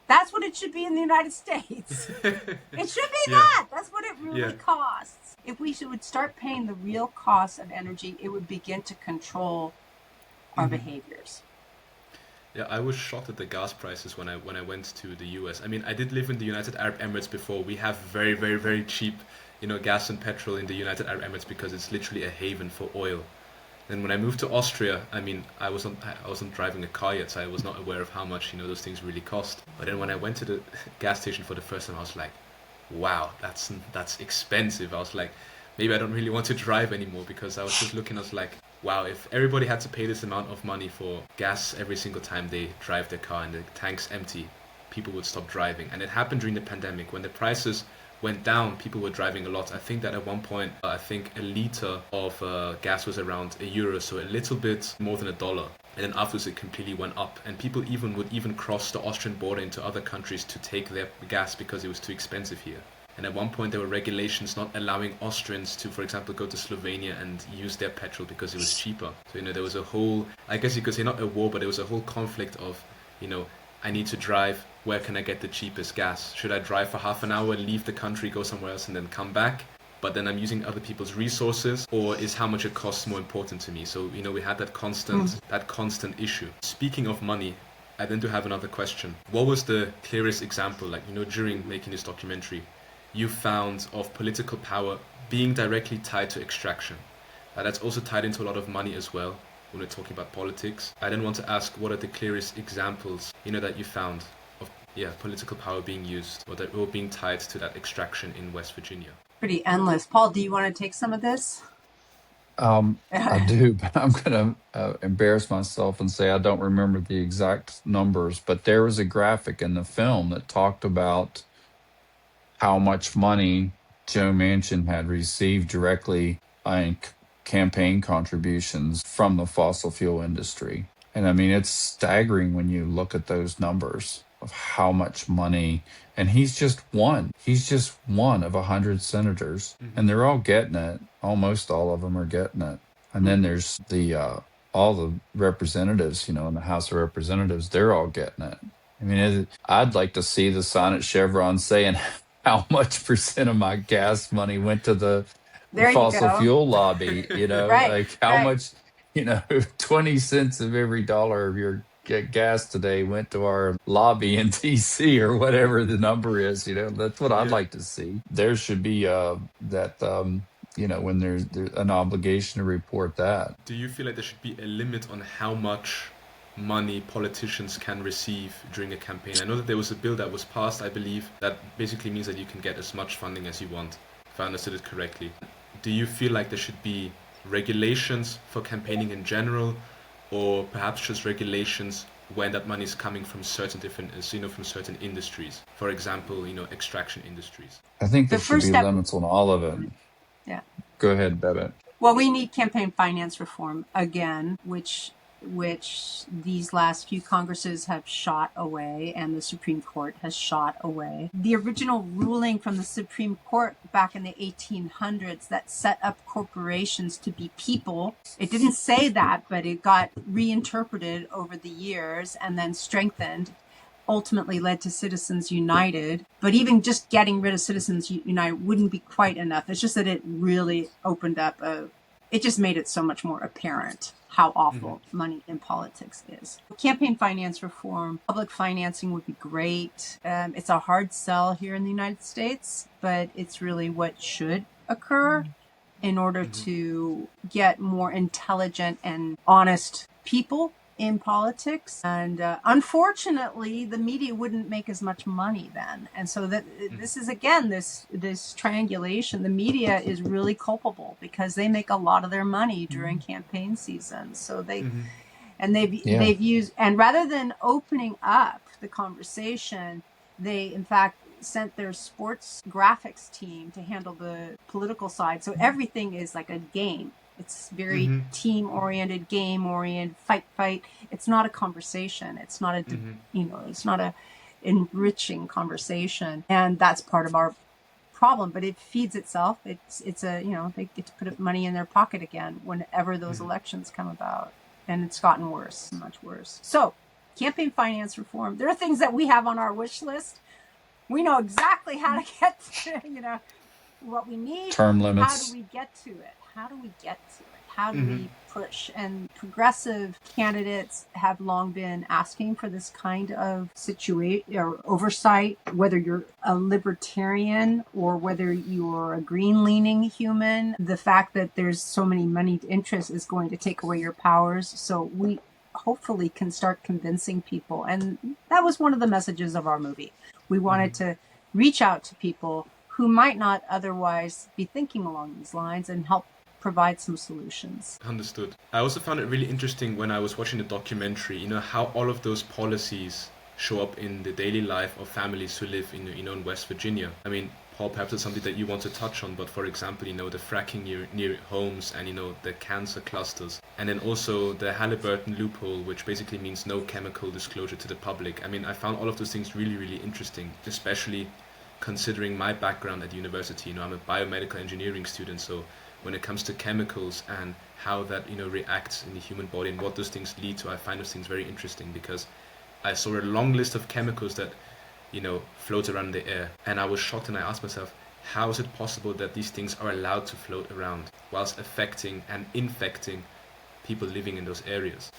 that's what it should be in the United States. It should be that. That's what it really costs. If we would start paying the real costs of energy, it would begin to control our behaviors. Yeah, I was shocked at the gas prices when I went to the US. I mean, I did live in the United Arab Emirates before. We have very, very, very cheap, gas and petrol in the United Arab Emirates because it's literally a haven for oil. Then when I moved to Austria, I mean, I wasn't driving a car yet, so I was not aware of how much, those things really cost. But then when I went to the gas station for the first time, I was like, wow, that's expensive. I was like, maybe I don't really want to drive anymore, because I was just looking, I was like, wow, if everybody had to pay this amount of money for gas every single time they drive their car and the tank's empty, people would stop driving. And it happened during the pandemic. When the prices went down, people were driving a lot. I think that at one point, I think a liter of gas was around €1, so a little bit more than $1. And then afterwards it completely went up. And people would cross the Austrian border into other countries to take their gas because it was too expensive here. And at one point there were regulations not allowing Austrians to, for example, go to Slovenia and use their petrol because it was cheaper. So, there was a whole, I guess you could say not a war, but there was a whole conflict of, I need to drive. Where can I get the cheapest gas? Should I drive for half an hour, leave the country, go somewhere else, and then come back? But then I'm using other people's resources, or is how much it costs more important to me? So, we had that constant issue. Speaking of money, I then do have another question. What was the clearest example, during making this documentary, you found of political power being directly tied to extraction? That's also tied into a lot of money as well when we're talking about politics. I then want to ask, what are the clearest examples, that you found of political power being used or that were being tied to that extraction in West Virginia? Pretty endless. Paul, do you want to take some of this? I do, but I'm going to embarrass myself and say I don't remember the exact numbers, but there was a graphic in the film that talked about how much money Joe Manchin had received directly in campaign contributions from the fossil fuel industry. And I mean, it's staggering when you look at those numbers of how much money, and he's just one of 100 senators, and they're all getting it. Almost all of them are getting it. And then there's all the representatives, in the House of Representatives, they're all getting it. I mean, I'd like to see the sign at Chevron saying how much percent of my gas money went to the fossil fuel lobby, Right, like how right. much, 20 cents of every dollar of your gas today went to our lobby in DC or whatever the number is, that's what I'd like to see. There should be when there's an obligation to report that. Do you feel like there should be a limit on how much money politicians can receive during a campaign? I know that there was a bill that was passed, I believe, that basically means that you can get as much funding as you want, if I understood it correctly. Do you feel like there should be regulations for campaigning in general, or perhaps just regulations when that money is coming from certain different, from certain industries? For example, extraction industries. I think there should be limits on all of it. Yeah. Go ahead, Babette. Well, we need campaign finance reform again, which these last few Congresses have shot away, and the Supreme Court has shot away. The original ruling from the Supreme Court back in the 1800s that set up corporations to be people, it didn't say that, but it got reinterpreted over the years and then strengthened, ultimately led to Citizens United. But even just getting rid of Citizens United wouldn't be quite enough. It's just that it really opened up a it just made it so much more apparent how awful money in politics is. Campaign finance reform, public financing would be great. It's a hard sell here in the United States, but it's really what should occur in order to get more intelligent and honest people in politics. And unfortunately, the media wouldn't make as much money then. And so that this is, again, this triangulation. The media is really culpable because they make a lot of their money during campaign season. So they've used, and rather than opening up the conversation, they in fact sent their sports graphics team to handle the political side. So everything is like a game. It's very team-oriented, game-oriented, fight. It's not a conversation. It's not it's not a enriching conversation, and that's part of our problem. But it feeds itself. It's a they get to put money in their pocket again whenever those elections come about, and it's gotten worse, much worse. So, campaign finance reform. There are things that we have on our wish list. We know exactly how to get to what we need. Term limits. How do we get to it? How do we push? And progressive candidates have long been asking for this kind of situation or oversight, whether you're a libertarian or whether you're a green-leaning human. The fact that there's so many moneyed interests is going to take away your powers. So we hopefully can start convincing people. And that was one of the messages of our movie. We wanted to reach out to people who might not otherwise be thinking along these lines and help provide some solutions. Understood. I also found it really interesting when I was watching the documentary, how all of those policies show up in the daily life of families who live in West Virginia. I mean, Paul, perhaps it's something that you want to touch on, but for example, the fracking near homes and, the cancer clusters. And then also the Halliburton loophole, which basically means no chemical disclosure to the public. I mean, I found all of those things really, really interesting, especially considering my background at university. I'm a biomedical engineering student, so when it comes to chemicals and how that reacts in the human body and what those things lead to, I find those things very interesting because I saw a long list of chemicals that float around in the air, and I was shocked, and I asked myself, how is it possible that these things are allowed to float around whilst affecting and infecting people living in those areas?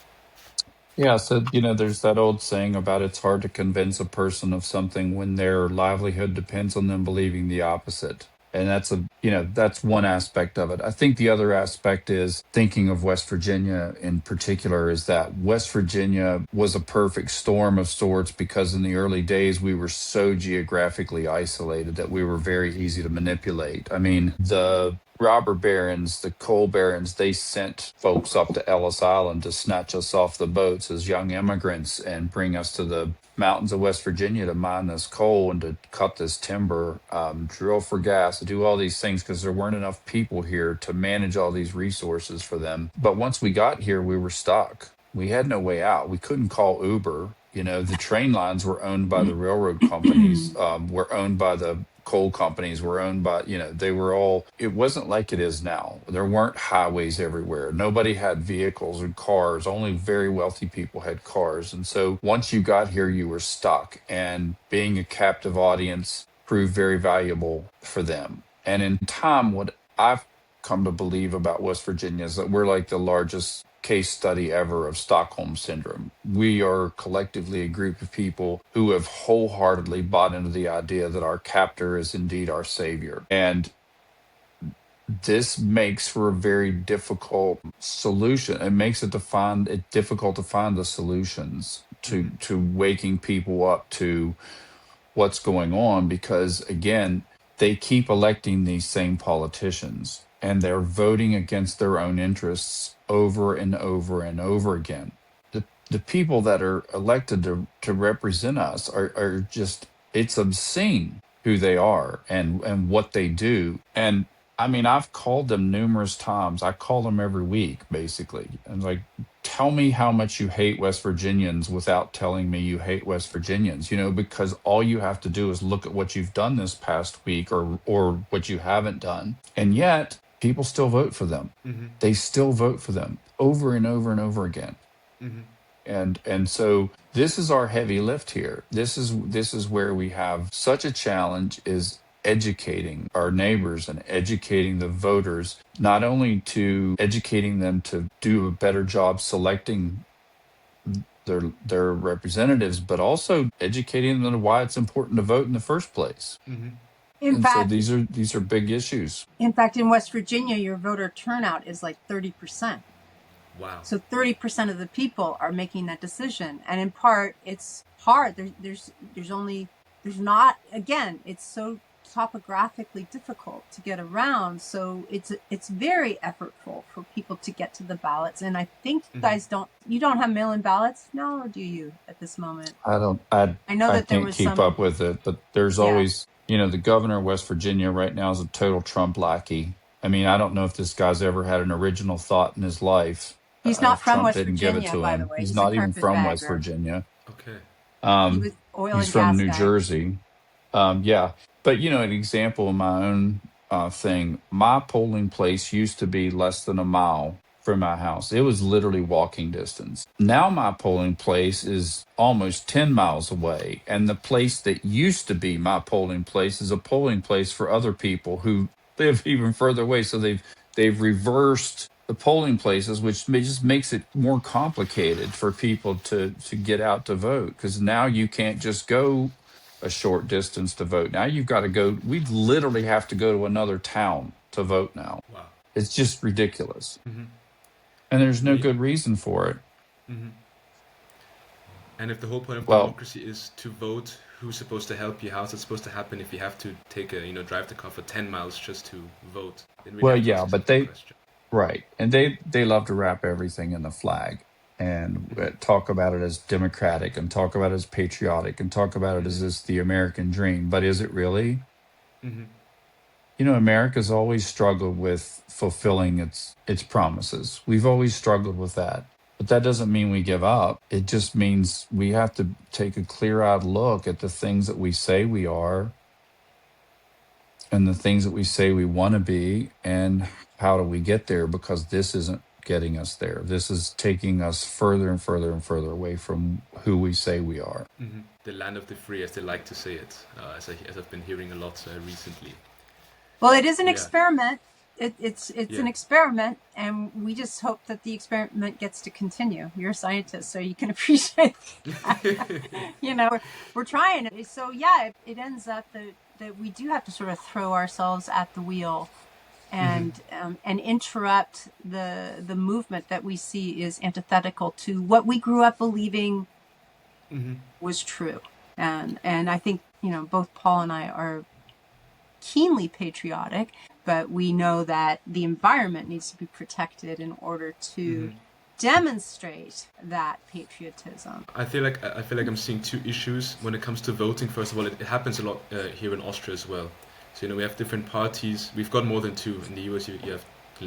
Yeah, so there's that old saying about it's hard to convince a person of something when their livelihood depends on them believing the opposite. And that's one aspect of it. I think the other aspect is thinking of West Virginia in particular is that West Virginia was a perfect storm of sorts because in the early days we were so geographically isolated that we were very easy to manipulate. I mean, the robber barons, the coal barons, they sent folks up to Ellis Island to snatch us off the boats as young immigrants and bring us to the mountains of West Virginia to mine this coal and to cut this timber, drill for gas, to do all these things because there weren't enough people here to manage all these resources for them. But once we got here, we were stuck. We had no way out. We couldn't call Uber. The train lines were owned by the railroad companies, were owned by the coal companies, were owned by, they were all, it wasn't like it is now. There weren't highways everywhere. Nobody had vehicles and cars. Only very wealthy people had cars. And so once you got here, you were stuck. And being a captive audience proved very valuable for them. And in time, what I've come to believe about West Virginia is that we're like the largest case study ever of Stockholm syndrome. We are collectively a group of people who have wholeheartedly bought into the idea that our captor is indeed our savior. And this makes for a very difficult solution. It makes it difficult to find the solutions to waking people up to what's going on because, again, they keep electing these same politicians and they're voting against their own interests over and over and over again. The people that are elected to represent us are just, it's obscene who they are and what they do. And I mean, I've called them numerous times. I call them every week, basically. And like, tell me how much you hate West Virginians without telling me you hate West Virginians, because all you have to do is look at what you've done this past week or what you haven't done. And yet people still vote for them. They still vote for them over and over and over again. And so this is our heavy lift here. This is where we have such a challenge is educating our neighbors and educating the voters, not only to educating them to do a better job selecting their representatives, but also educating them on why it's important to vote in the first place. Mm-hmm. And so these are big issues. In fact, in West Virginia, your voter turnout is like 30%. Wow. So 30% of the people are making that decision, and in part, it's hard. There's not, again, it's so topographically difficult to get around, so it's very effortful for people to get to the ballots. And I think you guys don't have mail-in ballots now, or do you at this moment? I know that there can't was keep up with it, but there's always, the governor of West Virginia right now is a total Trump lackey. I mean, I don't know if this guy's ever had an original thought in his life. He's not from Trump West didn't Virginia, give it to by him. the way. He's He's not a even from carpetbagger. West Virginia. Okay. He was oil He's and from gas New guy. Jersey. Yeah. But, an example of my own thing, my polling place used to be less than a mile from my house. It was literally walking distance. Now my polling place is almost 10 miles away. And the place that used to be my polling place is a polling place for other people who live even further away. So they've reversed the polling places, which just makes it more complicated for people to get out to vote, because now you can't just go a short distance to vote. Now you've got to go. We literally have to go to another town to vote now. Wow. It's just ridiculous. Mm-hmm. And there's no good reason for it. Mm-hmm. And if the whole point of democracy is to vote, who's supposed to help you? How's it supposed to happen if you have to take drive the car for 10 miles just to vote? But right. And they love to wrap everything in the flag and talk about it as democratic and talk about it as patriotic and talk about it as this the American dream. But is it really? Mm-hmm. America's always struggled with fulfilling its promises. We've always struggled with that. But that doesn't mean we give up. It just means we have to take a clear-eyed look at the things that we say we are and the things that we say we want to be, and how do we get there, because this isn't getting us there. This is taking us further and further and further away from who we say we are. Mm-hmm. The land of the free, as they like to say it, as I've been hearing a lot recently. Well, it is an experiment. It's an experiment, and we just hope that the experiment gets to continue. You're a scientist, so you can appreciate that. We're trying. So it ends up that we do have to sort of throw ourselves at the wheel and interrupt the movement that we see is antithetical to what we grew up believing was true. And I think, both Paul and I are keenly patriotic, but we know that the environment needs to be protected in order to demonstrate that patriotism. I feel like I'm seeing two issues when it comes to voting. First of all, it happens a lot here in Austria as well. So we have different parties. We've got more than two. In the US, you have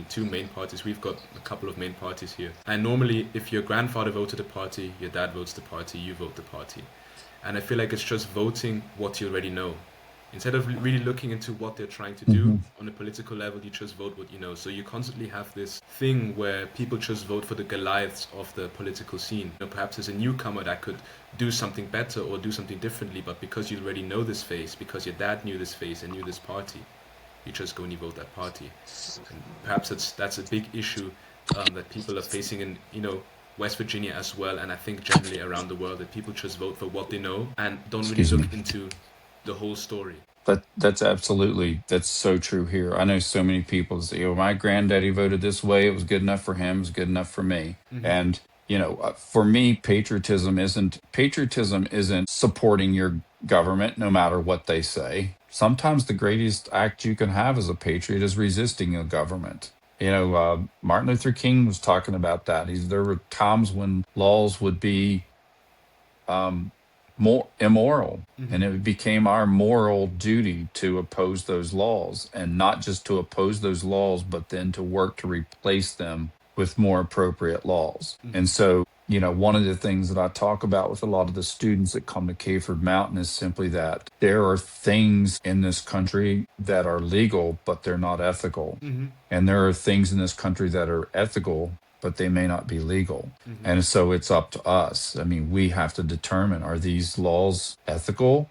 two main parties. We've got a couple of main parties here. And normally, if your grandfather voted a party, your dad votes the party, you vote the party. And I feel like it's just voting what you already know. Instead of really looking into what they're trying to do on a political level, you just vote what you know. So you constantly have this thing where people just vote for the Goliaths of the political scene. Perhaps there's a newcomer that could do something better or do something differently, but because you already know this face, because your dad knew this face and knew this party, you just go and you vote that party. And perhaps that's a big issue that people are facing in, West Virginia as well, and I think generally around the world, that people just vote for what they know and don't really look into the whole story. That's so true here. I know so many people say, my granddaddy voted this way. It was good enough for him. It was good enough for me. And, for me, patriotism isn't supporting your government no matter what they say. Sometimes the greatest act you can have as a patriot is resisting a government. Martin Luther King was talking about that. There were times when laws would be more immoral, and it became our moral duty to oppose those laws, and not just to oppose those laws, but then to work to replace them with more appropriate laws. And so, one of the things that I talk about with a lot of the students that come to Cayford Mountain is simply that there are things in this country that are legal, but they're not ethical. And there are things in this country that are ethical, but they may not be legal. And so it's up to us. I mean, we have to determine, are these laws ethical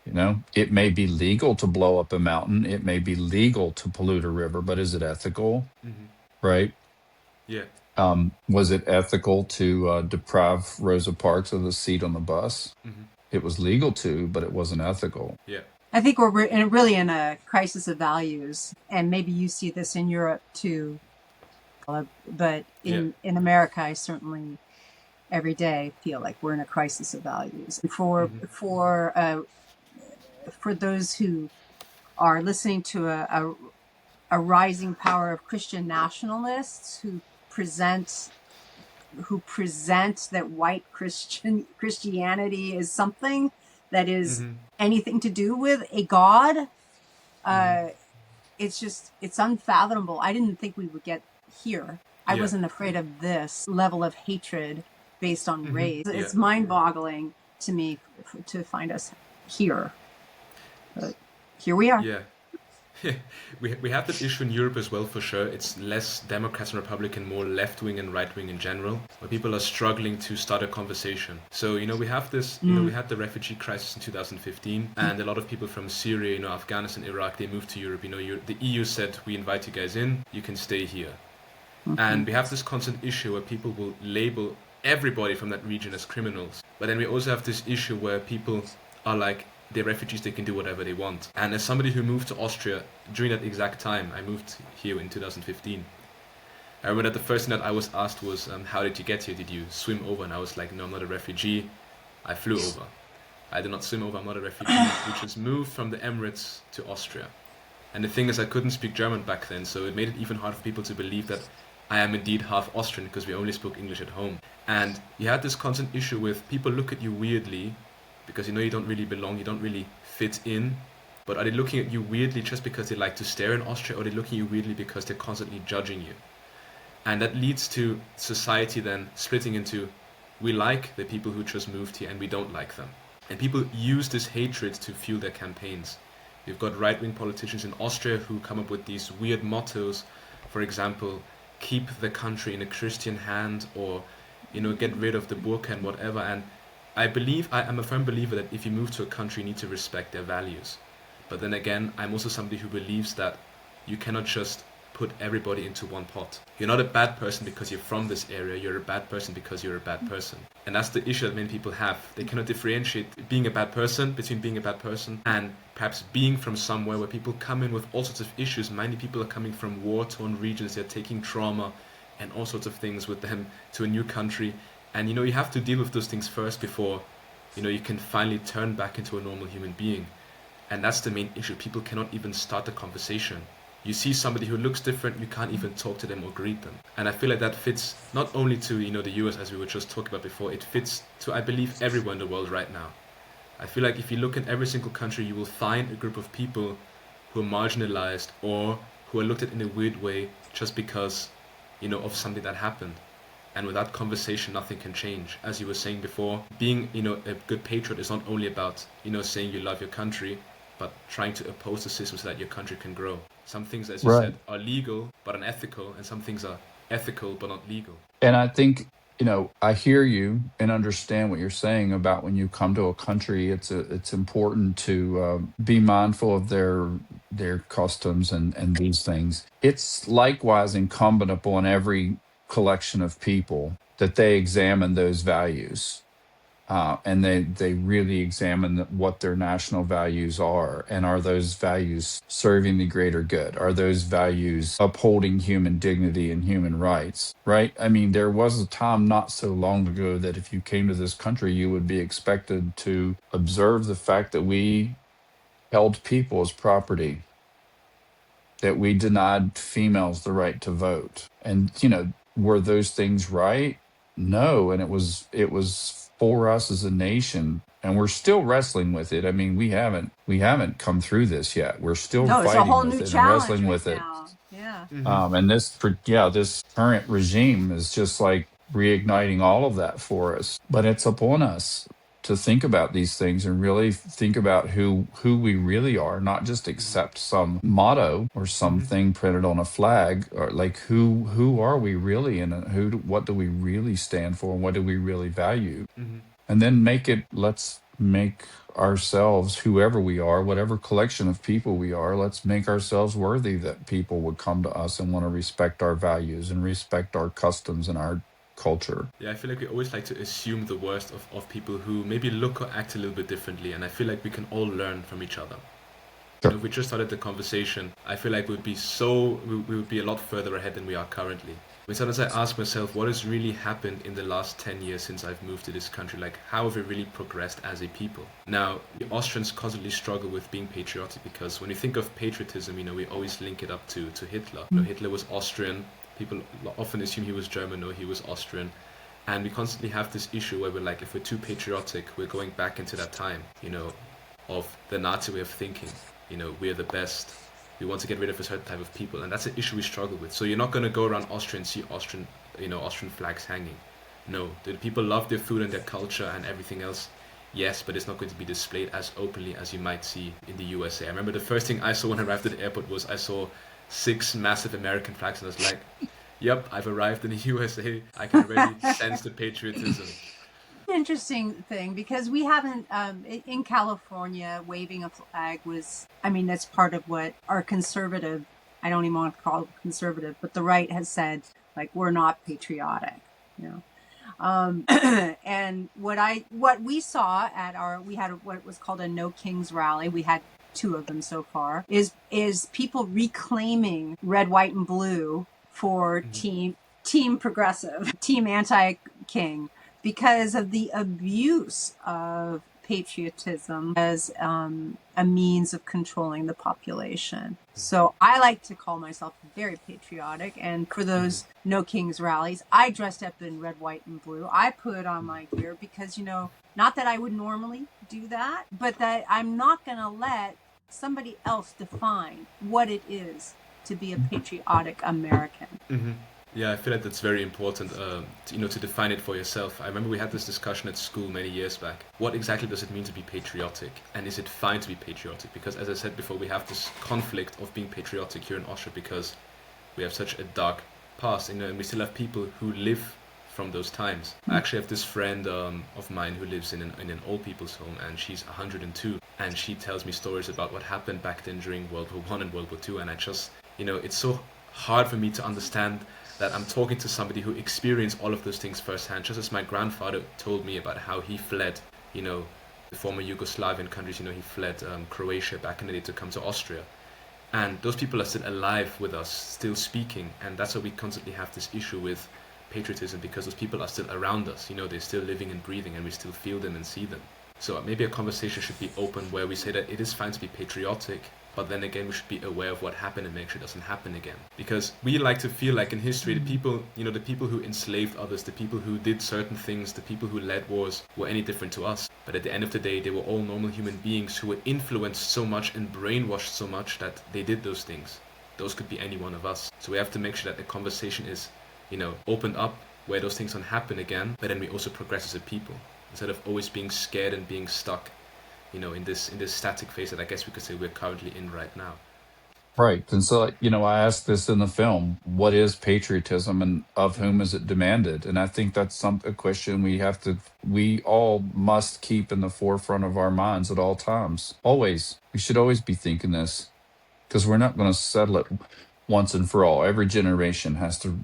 It may be legal to blow up a mountain. It may be legal to pollute a river, but is it ethical? Right? Yeah. Was it ethical to deprive Rosa Parks of the seat on the bus? It was legal to, but it wasn't ethical. Yeah. I think we're really in a crisis of values, and maybe you see this in Europe too. But in America, I certainly every day feel like we're in a crisis of values. For those who are listening to a rising power of Christian nationalists who present that white Christianity is something that is anything to do with a God. It's unfathomable. I didn't think we would get here. I wasn't afraid of this level of hatred based on race. It's mind-boggling to me to find us here. But here we are. Yeah. We have that issue in Europe as well, for sure. It's less Democrats and Republican, more left-wing and right-wing in general, where people are struggling to start a conversation. So, we have this, we had the refugee crisis in 2015, and a lot of people from Syria, Afghanistan, Iraq, they moved to Europe. The EU said, we invite you guys in, you can stay here. And we have this constant issue where people will label everybody from that region as criminals. But then we also have this issue where people are like, they're refugees, they can do whatever they want. And as somebody who moved to Austria during that exact time, I moved here in 2015. I remember that the first thing that I was asked was, how did you get here? Did you swim over? And I was like, no, I'm not a refugee. I flew over. I did not swim over, I'm not a refugee. We just moved from the Emirates to Austria. And the thing is, I couldn't speak German back then, so it made it even harder for people to believe that I am indeed half Austrian, because we only spoke English at home. And you had this constant issue with people look at you weirdly, because you don't really belong, you don't really fit in. But are they looking at you weirdly just because they like to stare in Austria, or are they looking at you weirdly because they're constantly judging you? And that leads to society then splitting into, we like the people who just moved here and we don't like them. And people use this hatred to fuel their campaigns. You've got right-wing politicians in Austria who come up with these weird mottos, for example, keep the country in a Christian hand, or, get rid of the burqa and whatever. And I'm a firm believer that if you move to a country, you need to respect their values. But then again, I'm also somebody who believes that you cannot just put everybody into one pot. You're not a bad person because you're from this area, you're a bad person because you're a bad person. And that's the issue that many people have. They cannot differentiate being a bad person between being a bad person and perhaps being from somewhere where people come in with all sorts of issues. Many people are coming from war-torn regions, they're taking trauma and all sorts of things with them to a new country. And you have to deal with those things first before, you can finally turn back into a normal human being. And that's the main issue. People cannot even start a conversation. You see somebody who looks different, you can't even talk to them or greet them. And I feel like that fits not only to, the US, as we were just talking about before, it fits to, I believe, everywhere in the world right now. I feel like if you look at every single country, you will find a group of people who are marginalized or who are looked at in a weird way just because, of something that happened. And without conversation, nothing can change. As you were saying before, being, a good patriot is not only about, saying you love your country, but trying to oppose the system so that your country can grow. Some things, as you said, are legal but unethical, and some things are ethical but not legal. And I think, I hear you and understand what you're saying about when you come to a country, it's important to be mindful of their customs and these things. It's likewise incumbent upon every collection of people that they examine those values. And they really examine what their national values are. And are those values serving the greater good? Are those values upholding human dignity and human rights? Right? I mean, there was a time not so long ago that if you came to this country, you would be expected to observe the fact that we held people as property, that we denied females the right to vote. And, were those things right? No. And it was for us as a nation, and we're still wrestling with it. I mean, we haven't come through this yet. We're still fighting with it and wrestling with it. Yeah. And this current regime is just like reigniting all of that for us. But it's upon us to think about these things and really think about who we really are, not just accept some motto or something printed on a flag, or like who are we really, and what do we really stand for, and what do we really value? And then let's make ourselves, whoever we are, whatever collection of people we are, let's make ourselves worthy that people would come to us and want to respect our values and respect our customs and our culture. Yeah, I feel like we always like to assume the worst of people who maybe look or act a little bit differently, and I feel like we can all learn from each other. You know, Sure. if we just started the conversation, I feel like we would be a lot further ahead than we are currently. When sometimes I ask myself, what has really happened in the last 10 years since I've moved to this country? Like, how have we really progressed as a people? Now, the Austrians constantly struggle with being patriotic because when you think of patriotism, you know, we always link it up to Hitler. You know, Hitler was Austrian. People often assume he was German. No, he was Austrian. And we constantly have this issue where we're like, if we're too patriotic, we're going back into that time, you know, of the Nazi way of thinking. You know, we're the best. We want to get rid of a certain type of people, and that's an issue we struggle with. So you're not going to go around Austria and see Austrian flags hanging. No, the people love their food and their culture and everything else. Yes, but it's not going to be displayed as openly as you might see in the USA. I remember the first thing I saw when I arrived at the airport was I saw 6 massive American flags, and I was like, "Yep, I've arrived in the USA. I can already sense the patriotism." Interesting thing, because we haven't in California, waving a flag was, I mean, that's part of what our conservative, I don't even want to call it conservative, but the right has said, like, we're not patriotic, you know. And what we saw at we had what was called a No Kings rally. We had 2 of them so far. Is people reclaiming red, white, and blue for team progressive, team anti-king, because of the abuse of patriotism as a means of controlling the population. So I like to call myself very patriotic, and for those No Kings rallies, I dressed up in red, white, and blue. I put on my gear because, you know, not that I would normally do that, but that I'm not going to let somebody else define what it is to be a patriotic American. Mm-hmm. Yeah, I feel like that's very important, to define it for yourself. I remember we had this discussion at school many years back. What exactly does it mean to be patriotic? And is it fine to be patriotic? Because as I said before, we have this conflict of being patriotic here in Austria because we have such a dark past, and we still have people who live from those times. I actually have this friend of mine who lives in an old people's home, and she's 102, and she tells me stories about what happened back then during World War I and World War II, and I just, it's so hard for me to understand that I'm talking to somebody who experienced all of those things firsthand, just as my grandfather told me about how he fled, the former Yugoslavian countries, he fled Croatia back in the day to come to Austria. And those people are still alive with us, still speaking, and that's why we constantly have this issue with patriotism, because those people are still around us, they're still living and breathing, and we still feel them and see them. So maybe a conversation should be open where we say that it is fine to be patriotic, but then again, we should be aware of what happened and make sure it doesn't happen again. Because we like to feel like in history, the people who enslaved others, the people who did certain things, the people who led wars were any different to us. But at the end of the day, they were all normal human beings who were influenced so much and brainwashed so much that they did those things. Those could be any one of us. So we have to make sure that the conversation is, opened up where those things don't happen again, but then we also progress as a people, instead of always being scared and being stuck in this static phase that I guess we could say we're currently in right now. Right. And so, I asked this in the film, what is patriotism and of whom is it demanded? And I think that's a question we all must keep in the forefront of our minds at all times. Always. We should always be thinking this, because we're not going to settle it once and for all. Every generation has to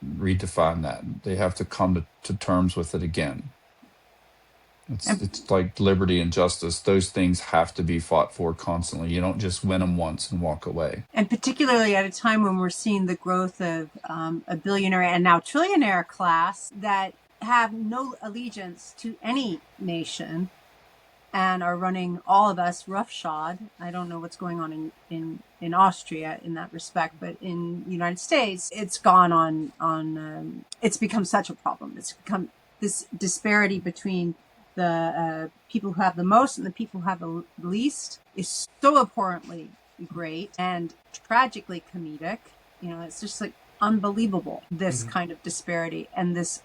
redefine that. They have to come to terms with it again. It's like liberty and justice. Those things have to be fought for constantly. You don't just win them once and walk away. And particularly at a time when we're seeing the growth of a billionaire and now trillionaire class that have no allegiance to any nation and are running all of us roughshod. I don't know what's going on in Austria in that respect, but in the United States, it's gone on it's become such a problem. It's become this disparity between the people who have the most and the people who have the least is so abhorrently great and tragically comedic. It's just like unbelievable, this kind of disparity, and this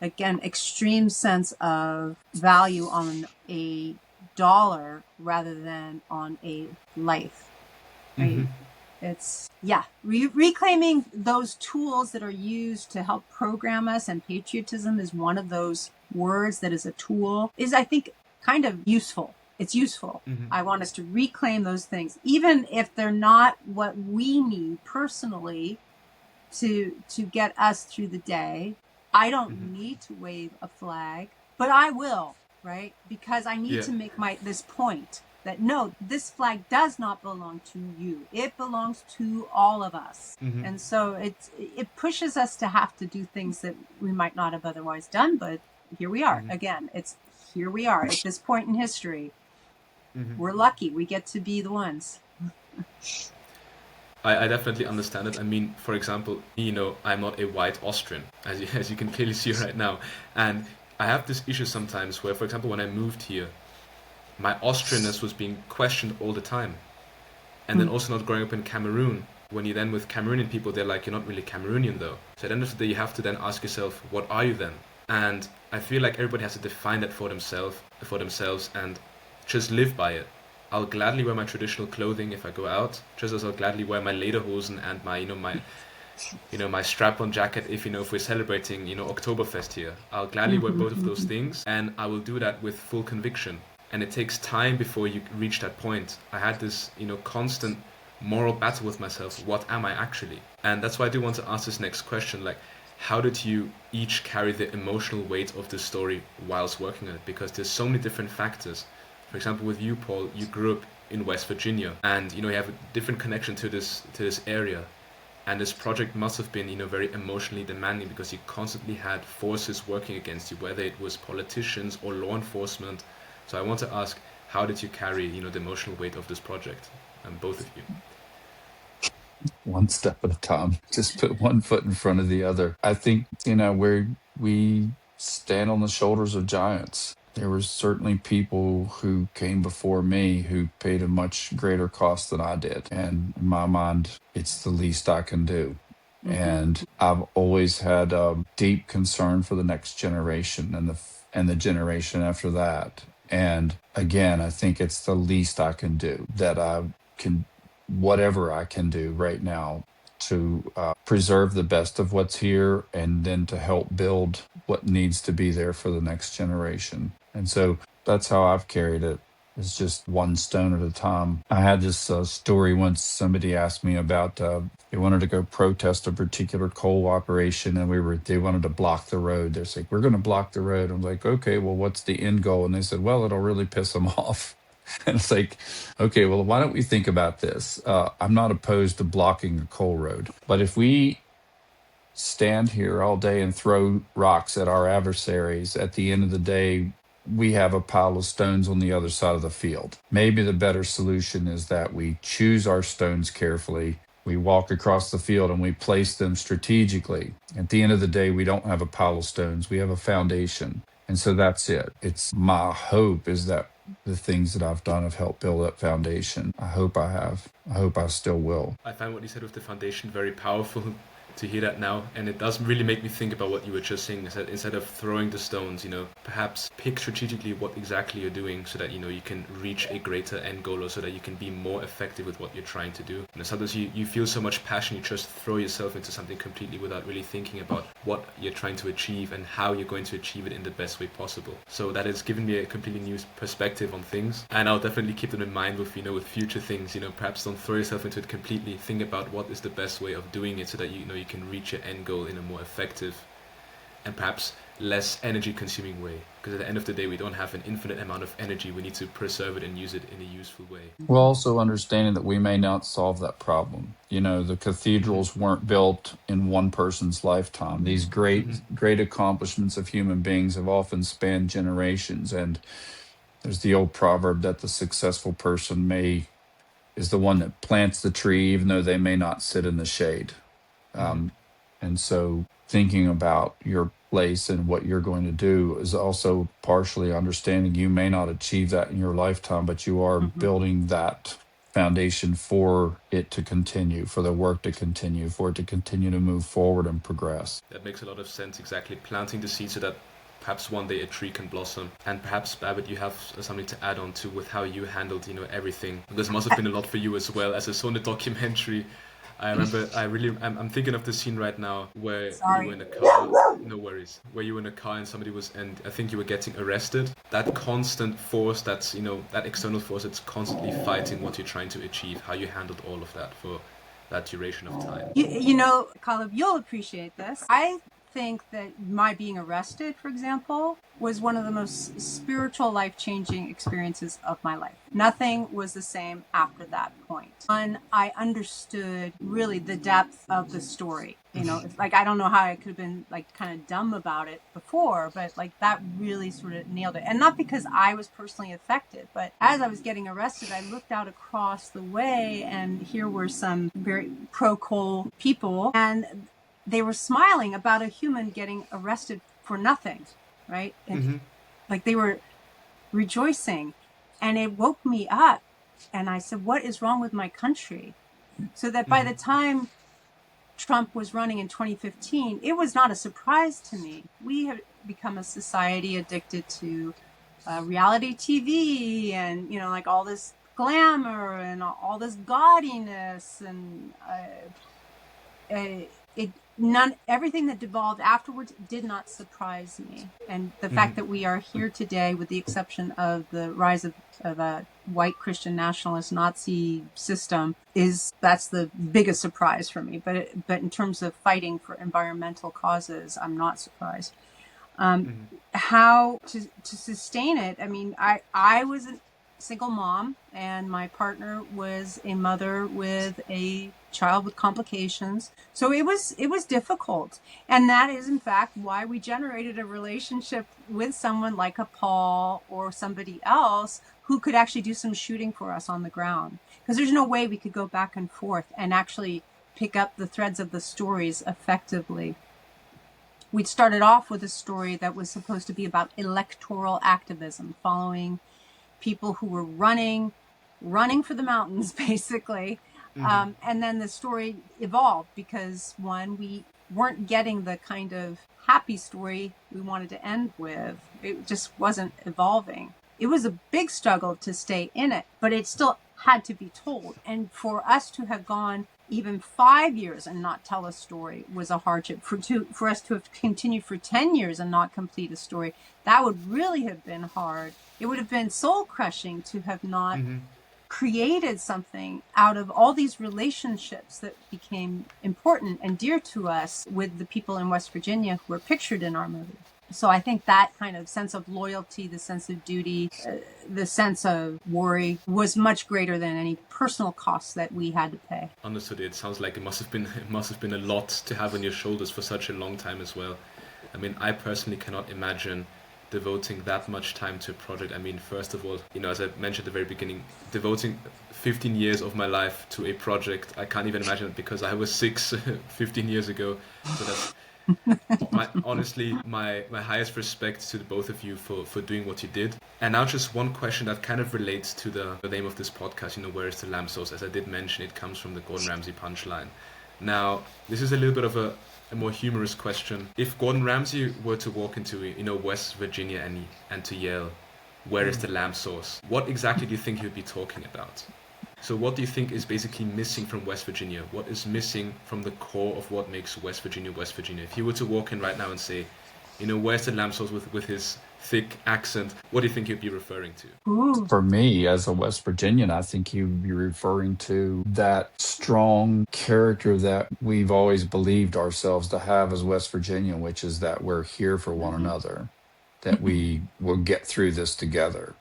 again extreme sense of value on a dollar rather than on a life. Right? It's reclaiming those tools that are used to help program us, and patriotism is one of those words that is a tool, is I think kind of useful. It's useful. I want us to reclaim those things, even if they're not what we need personally to get us through the day. I don't need to wave a flag, but I will, right? Because I need to make this point that no, this flag does not belong to you. It belongs to all of us. And so it pushes us to have to do things that we might not have otherwise done, but here we are. Again, here we are at this point in history. We're lucky we get to be the ones. I definitely understand it. I mean, for example, I'm not a white Austrian, as you can clearly see right now. And I have this issue sometimes where, for example, when I moved here, my Austrianness was being questioned all the time. And then also not growing up in Cameroon, when you're then with Cameroonian people, they're like, you're not really Cameroonian though. So at the end of the day, you have to then ask yourself, what are you then? And I feel like everybody has to define that for themselves and just live by it. I'll gladly wear my traditional clothing if I go out, just as I'll gladly wear my lederhosen and my strap-on jacket if we're celebrating Oktoberfest here. I'll gladly wear both of those things, and I will do that with full conviction. And it takes time before you reach that point. I had this constant moral battle with myself. What am I actually? And that's why I do want to ask this next question, like, how did you each carry the emotional weight of the story whilst working on it? Because there's so many different factors. For example, with you, Paul, you grew up in West Virginia, and you have a different connection to this area. And this project must have been very emotionally demanding, because you constantly had forces working against you, whether it was politicians or law enforcement. So I want to ask, how did you carry the emotional weight of this project, and both of you? One step at a time. Just put one foot in front of the other. I think we stand on the shoulders of giants. There were certainly people who came before me who paid a much greater cost than I did. And in my mind, it's the least I can do. And I've always had a deep concern for the next generation and the generation after that. And again, I think it's the least I can do, that I can, whatever I can do right now to preserve the best of what's here, and then to help build what needs to be there for the next generation. And so that's how I've carried it. It's just one stone at a time. I had this story once. Somebody asked me about they wanted to go protest a particular coal operation, and they wanted to block the road. They're like, we're going to block the road. I'm like, okay, well, what's the end goal? And they said, well, it'll really piss them off. And it's like, okay, well, why don't we think about this? I'm not opposed to blocking a coal road, but if we stand here all day and throw rocks at our adversaries, at the end of the day, we have a pile of stones on the other side of the field. Maybe the better solution is that we choose our stones carefully. We walk across the field and we place them strategically. At the end of the day, we don't have a pile of stones. We have a foundation. And so that's it. It's my hope is that the things that I've done have helped build that foundation. I hope I have. I hope I still will. I find what you said with the foundation very powerful to hear that now, and it does really make me think about what you were just saying. Instead of throwing the stones, perhaps pick strategically what exactly you're doing, so that you can reach a greater end goal, or so that you can be more effective with what you're trying to do. Sometimes you feel so much passion, you just throw yourself into something completely without really thinking about what you're trying to achieve and how you're going to achieve it in the best way possible. So that has given me a completely new perspective on things, and I'll definitely keep them in mind with with future things. Perhaps don't throw yourself into it completely. Think about what is the best way of doing it, so that you can reach your end goal in a more effective and perhaps less energy consuming way, because at the end of the day, we don't have an infinite amount of energy. We need to preserve it and use it in a useful way. Well, also understanding that we may not solve that problem. The cathedrals weren't built in one person's lifetime. These great accomplishments of human beings have often spanned generations. And there's the old proverb that the successful person is the one that plants the tree, even though they may not sit in the shade. And so thinking about your place and what you're going to do is also partially understanding you may not achieve that in your lifetime, but you are building that foundation for it to continue, for the work to continue, for it to continue to move forward and progress. That makes a lot of sense, exactly. Planting the seed so that perhaps one day a tree can blossom. And perhaps, Babette, you have something to add on to with how you handled, everything. This must have been a lot for you as well, as I saw in the documentary. I remember, I'm thinking of the scene right now where you were in the car. No worries. Where you were in a car and and I think you were getting arrested. That constant force, that external force that's constantly fighting what you're trying to achieve, how you handled all of that for that duration of time. Caleb, you'll appreciate this. I think that my being arrested, for example, was one of the most spiritual, life-changing experiences of my life. Nothing was the same after that point. And I understood really the depth of the story. I don't know how I could have been kind of dumb about it before, but that really sort of nailed it. And not because I was personally affected, but as I was getting arrested, I looked out across the way and here were some very pro-coal people, and they were smiling about a human getting arrested for nothing, right? And they were rejoicing, and it woke me up. And I said, what is wrong with my country? So that by the time Trump was running in 2015, it was not a surprise to me. We have become a society addicted to reality TV and, all this glamour and all this gaudiness and everything that devolved afterwards did not surprise me. And the fact that we are here today, with the exception of the rise of a white Christian nationalist Nazi system, that's the biggest surprise for me. But in terms of fighting for environmental causes, I'm not surprised. How to sustain it? I mean, I was a single mom, and my partner was a mother with a child with complications. So it was difficult. And that is, in fact, why we generated a relationship with someone like a Paul or somebody else who could actually do some shooting for us on the ground. Because there's no way we could go back and forth and actually pick up the threads of the stories effectively. We'd started off with a story that was supposed to be about electoral activism, following people who were running for the mountains, basically. And then the story evolved because, one, we weren't getting the kind of happy story we wanted to end with. It just wasn't evolving. It was a big struggle to stay in it, but it still had to be told. And for us to have gone even 5 years and not tell a story was a hardship. For us to have continued for 10 years and not complete a story, that would really have been hard. It would have been soul crushing to have not created something out of all these relationships that became important and dear to us with the people in West Virginia who were pictured in our movie. So I think that kind of sense of loyalty, the sense of duty, the sense of worry was much greater than any personal costs that we had to pay. Understood. It sounds like it must have been a lot to have on your shoulders for such a long time as well. I mean, I personally cannot imagine devoting that much time to a project. I mean, first of all, as I mentioned at the very beginning, devoting 15 years of my life to a project, I can't even imagine it because I was 6 15 years ago. So that's honestly my highest respect to the both of you for doing what you did. And now just one question that kind of relates to the name of this podcast, Where is the Lamb Sauce? As I did mention, it comes from the Gordon Ramsay punchline. Now, this is a little bit of a more humorous question. If Gordon Ramsay were to walk into West Virginia and to yell, "Where is the lamb sauce?" what exactly do you think he would be talking about? So what do you think is basically missing from West Virginia? What is missing from the core of what makes West Virginia West Virginia? If he were to walk in right now and say, where's the lamb sauce with his thick accent, what do you think he'd be referring to? Ooh. For me, as a West Virginian, I think he would be referring to that strong character that we've always believed ourselves to have as West Virginia, which is that we're here for one another, that we will get through this together.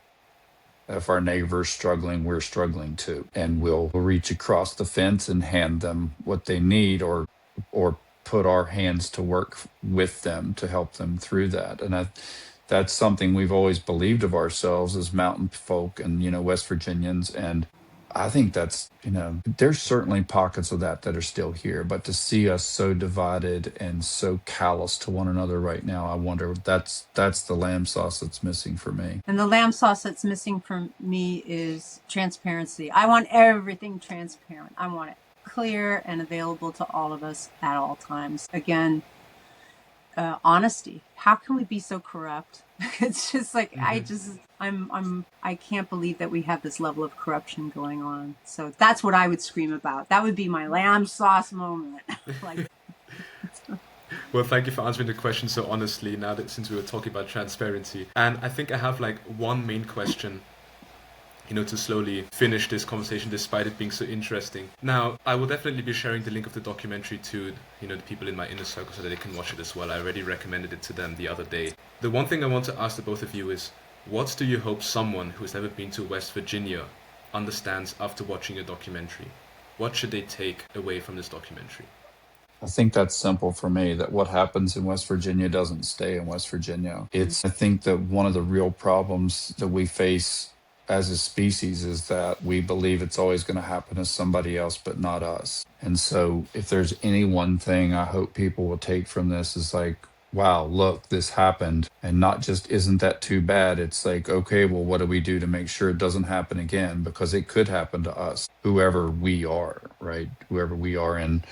If our neighbor's struggling, we're struggling too. And we'll reach across the fence and hand them what they need or put our hands to work with them to help them through that. And that's something we've always believed of ourselves as mountain folk and, West Virginians. And I think that's, there's certainly pockets of that are still here. But to see us so divided and so callous to one another right now, I wonder if that's the lamb sauce that's missing for me. And the lamb sauce that's missing for me is transparency. I want everything transparent. I want it clear and available to all of us at all times. Again, honesty. How can we be so corrupt? It's just like, I can't believe that we have this level of corruption going on. So that's what I would scream about. That would be my lamb sauce moment. Well, thank you for answering the question so honestly. Now that since we were talking about transparency, and I think I have like one main question, to slowly finish this conversation despite it being so interesting. Now, I will definitely be sharing the link of the documentary to, the people in my inner circle so that they can watch it as well. I already recommended it to them the other day. The one thing I want to ask the both of you is, what do you hope someone who has never been to West Virginia understands after watching a documentary? What should they take away from this documentary? I think that's simple for me, that what happens in West Virginia doesn't stay in West Virginia. I think that one of the real problems that we face as a species is that we believe it's always going to happen to somebody else, but not us. And so if there's any one thing I hope people will take from this is like, wow, look, this happened. And not just, isn't that too bad? It's like, okay, well, what do we do to make sure it doesn't happen again? Because it could happen to us, whoever we are, right? Whoever we are in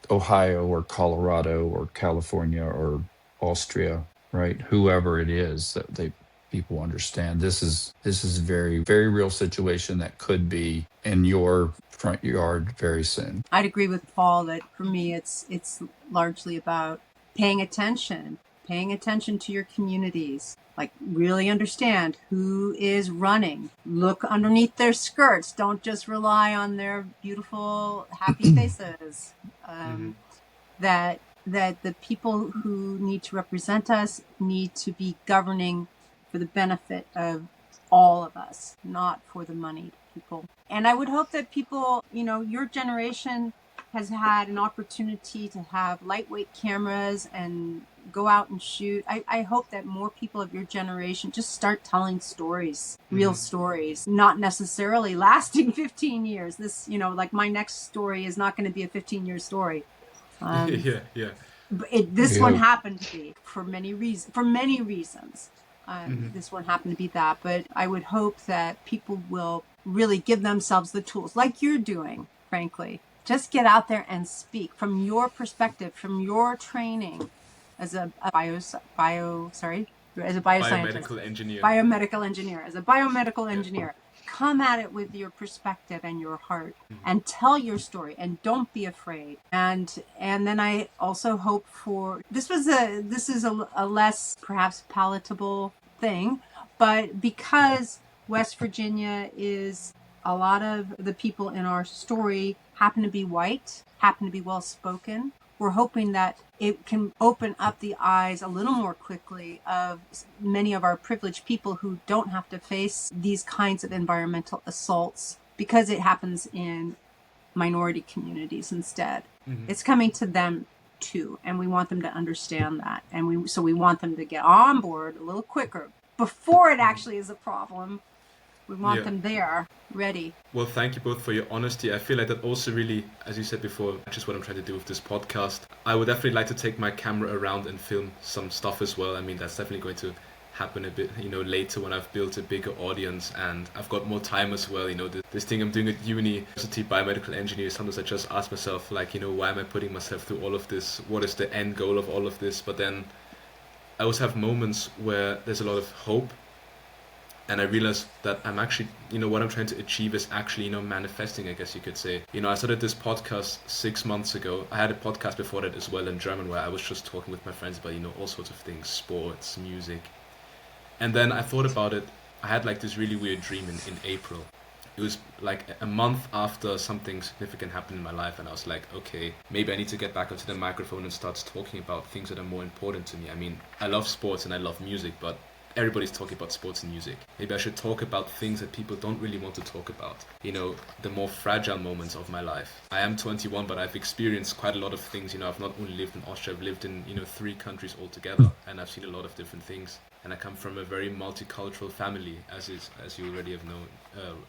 Ohio or Colorado or California or Austria, right? Whoever it is, that people understand this is a very, very real situation that could be in your front yard very soon. I'd agree with Paul that for me it's largely about paying attention to your communities. Like, really understand who is running. Look underneath their skirts. Don't just rely on their beautiful, happy faces. That the people who need to represent us need to be governing for the benefit of all of us, not for the moneyed people. And I would hope that people, your generation has had an opportunity to have lightweight cameras and go out and shoot. I hope that more people of your generation just start telling stories, real stories, not necessarily lasting 15 years. This, like my next story is not going to be a 15-year story. Yeah. This one happened to be for many reasons. This one happened to be that, but I would hope that people will really give themselves the tools, like you're doing, frankly. Just get out there and speak from your perspective, from your training as a bioscientist, biomedical engineer. Come at it with your perspective and your heart, and tell your story, and don't be afraid. And then I also hope for this is a less perhaps palatable thing, but because West Virginia is, a lot of the people in our story happen to be white, happen to be well spoken. We're hoping that it can open up the eyes a little more quickly of many of our privileged people who don't have to face these kinds of environmental assaults because it happens in minority communities instead. It's coming to them too, and we want them to understand that. And we want them to get on board a little quicker before it actually is a problem. We want them there, ready. Well, thank you both for your honesty. I feel like that also really, as you said before, just what I'm trying to do with this podcast. I would definitely like to take my camera around and film some stuff as well. I mean, that's definitely going to happen a bit, later when I've built a bigger audience and I've got more time as well. This thing I'm doing at university, biomedical engineer, sometimes I just ask myself, like, why am I putting myself through all of this? What is the end goal of all of this? But then I always have moments where there's a lot of hope. And I realized that I'm actually, what I'm trying to achieve is actually, manifesting, I guess you could say. I started this podcast 6 months ago. I had a podcast before that as well in German where I was just talking with my friends about, all sorts of things, sports, music. And then I thought about it. I had like this really weird dream in April. It was like a month after something significant happened in my life. And I was like, okay, maybe I need to get back onto the microphone and start talking about things that are more important to me. I mean, I love sports and I love music, but everybody's talking about sports and music. Maybe I should talk about things that people don't really want to talk about. The more fragile moments of my life. I am 21, but I've experienced quite a lot of things. I've not only lived in Austria, I've lived in, 3 countries altogether, and I've seen a lot of different things. And I come from a very multicultural family, as you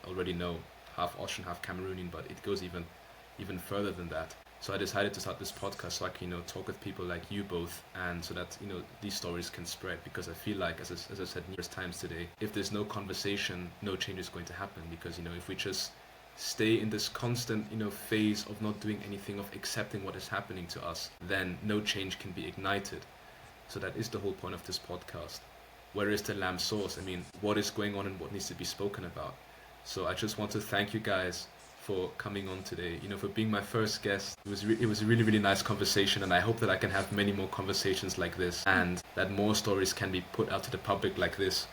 already know, half Austrian, half Cameroonian, but it goes even further than that. So I decided to start this podcast so I can, talk with people like you both, and so that, these stories can spread, because I feel like, as I said numerous times today, if there's no conversation, no change is going to happen, because, if we just stay in this constant, phase of not doing anything, of accepting what is happening to us, then no change can be ignited. So that is the whole point of this podcast. Where is the lamb sauce? I mean, what is going on and what needs to be spoken about? So I just want to thank you guys for coming on today, for being my first guest. It was a really, really nice conversation, and I hope that I can have many more conversations like this, and that more stories can be put out to the public like this.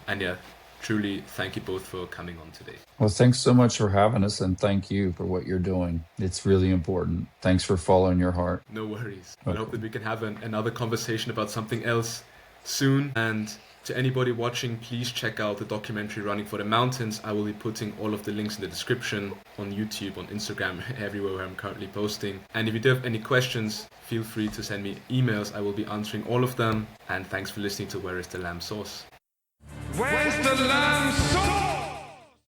And yeah, truly thank you both for coming on today. Well, thanks so much for having us, and thank you for what you're doing. It's really important. Thanks for following your heart. No worries. Okay. I hope that we can have another conversation about something else soon. And to anybody watching, please check out the documentary Running for the Mountains. I will be putting all of the links in the description on YouTube, on Instagram, everywhere where I'm currently posting. And if you do have any questions, feel free to send me emails. I will be answering all of them. And thanks for listening to Where is the Lamb Sauce? Where's the lamb sauce?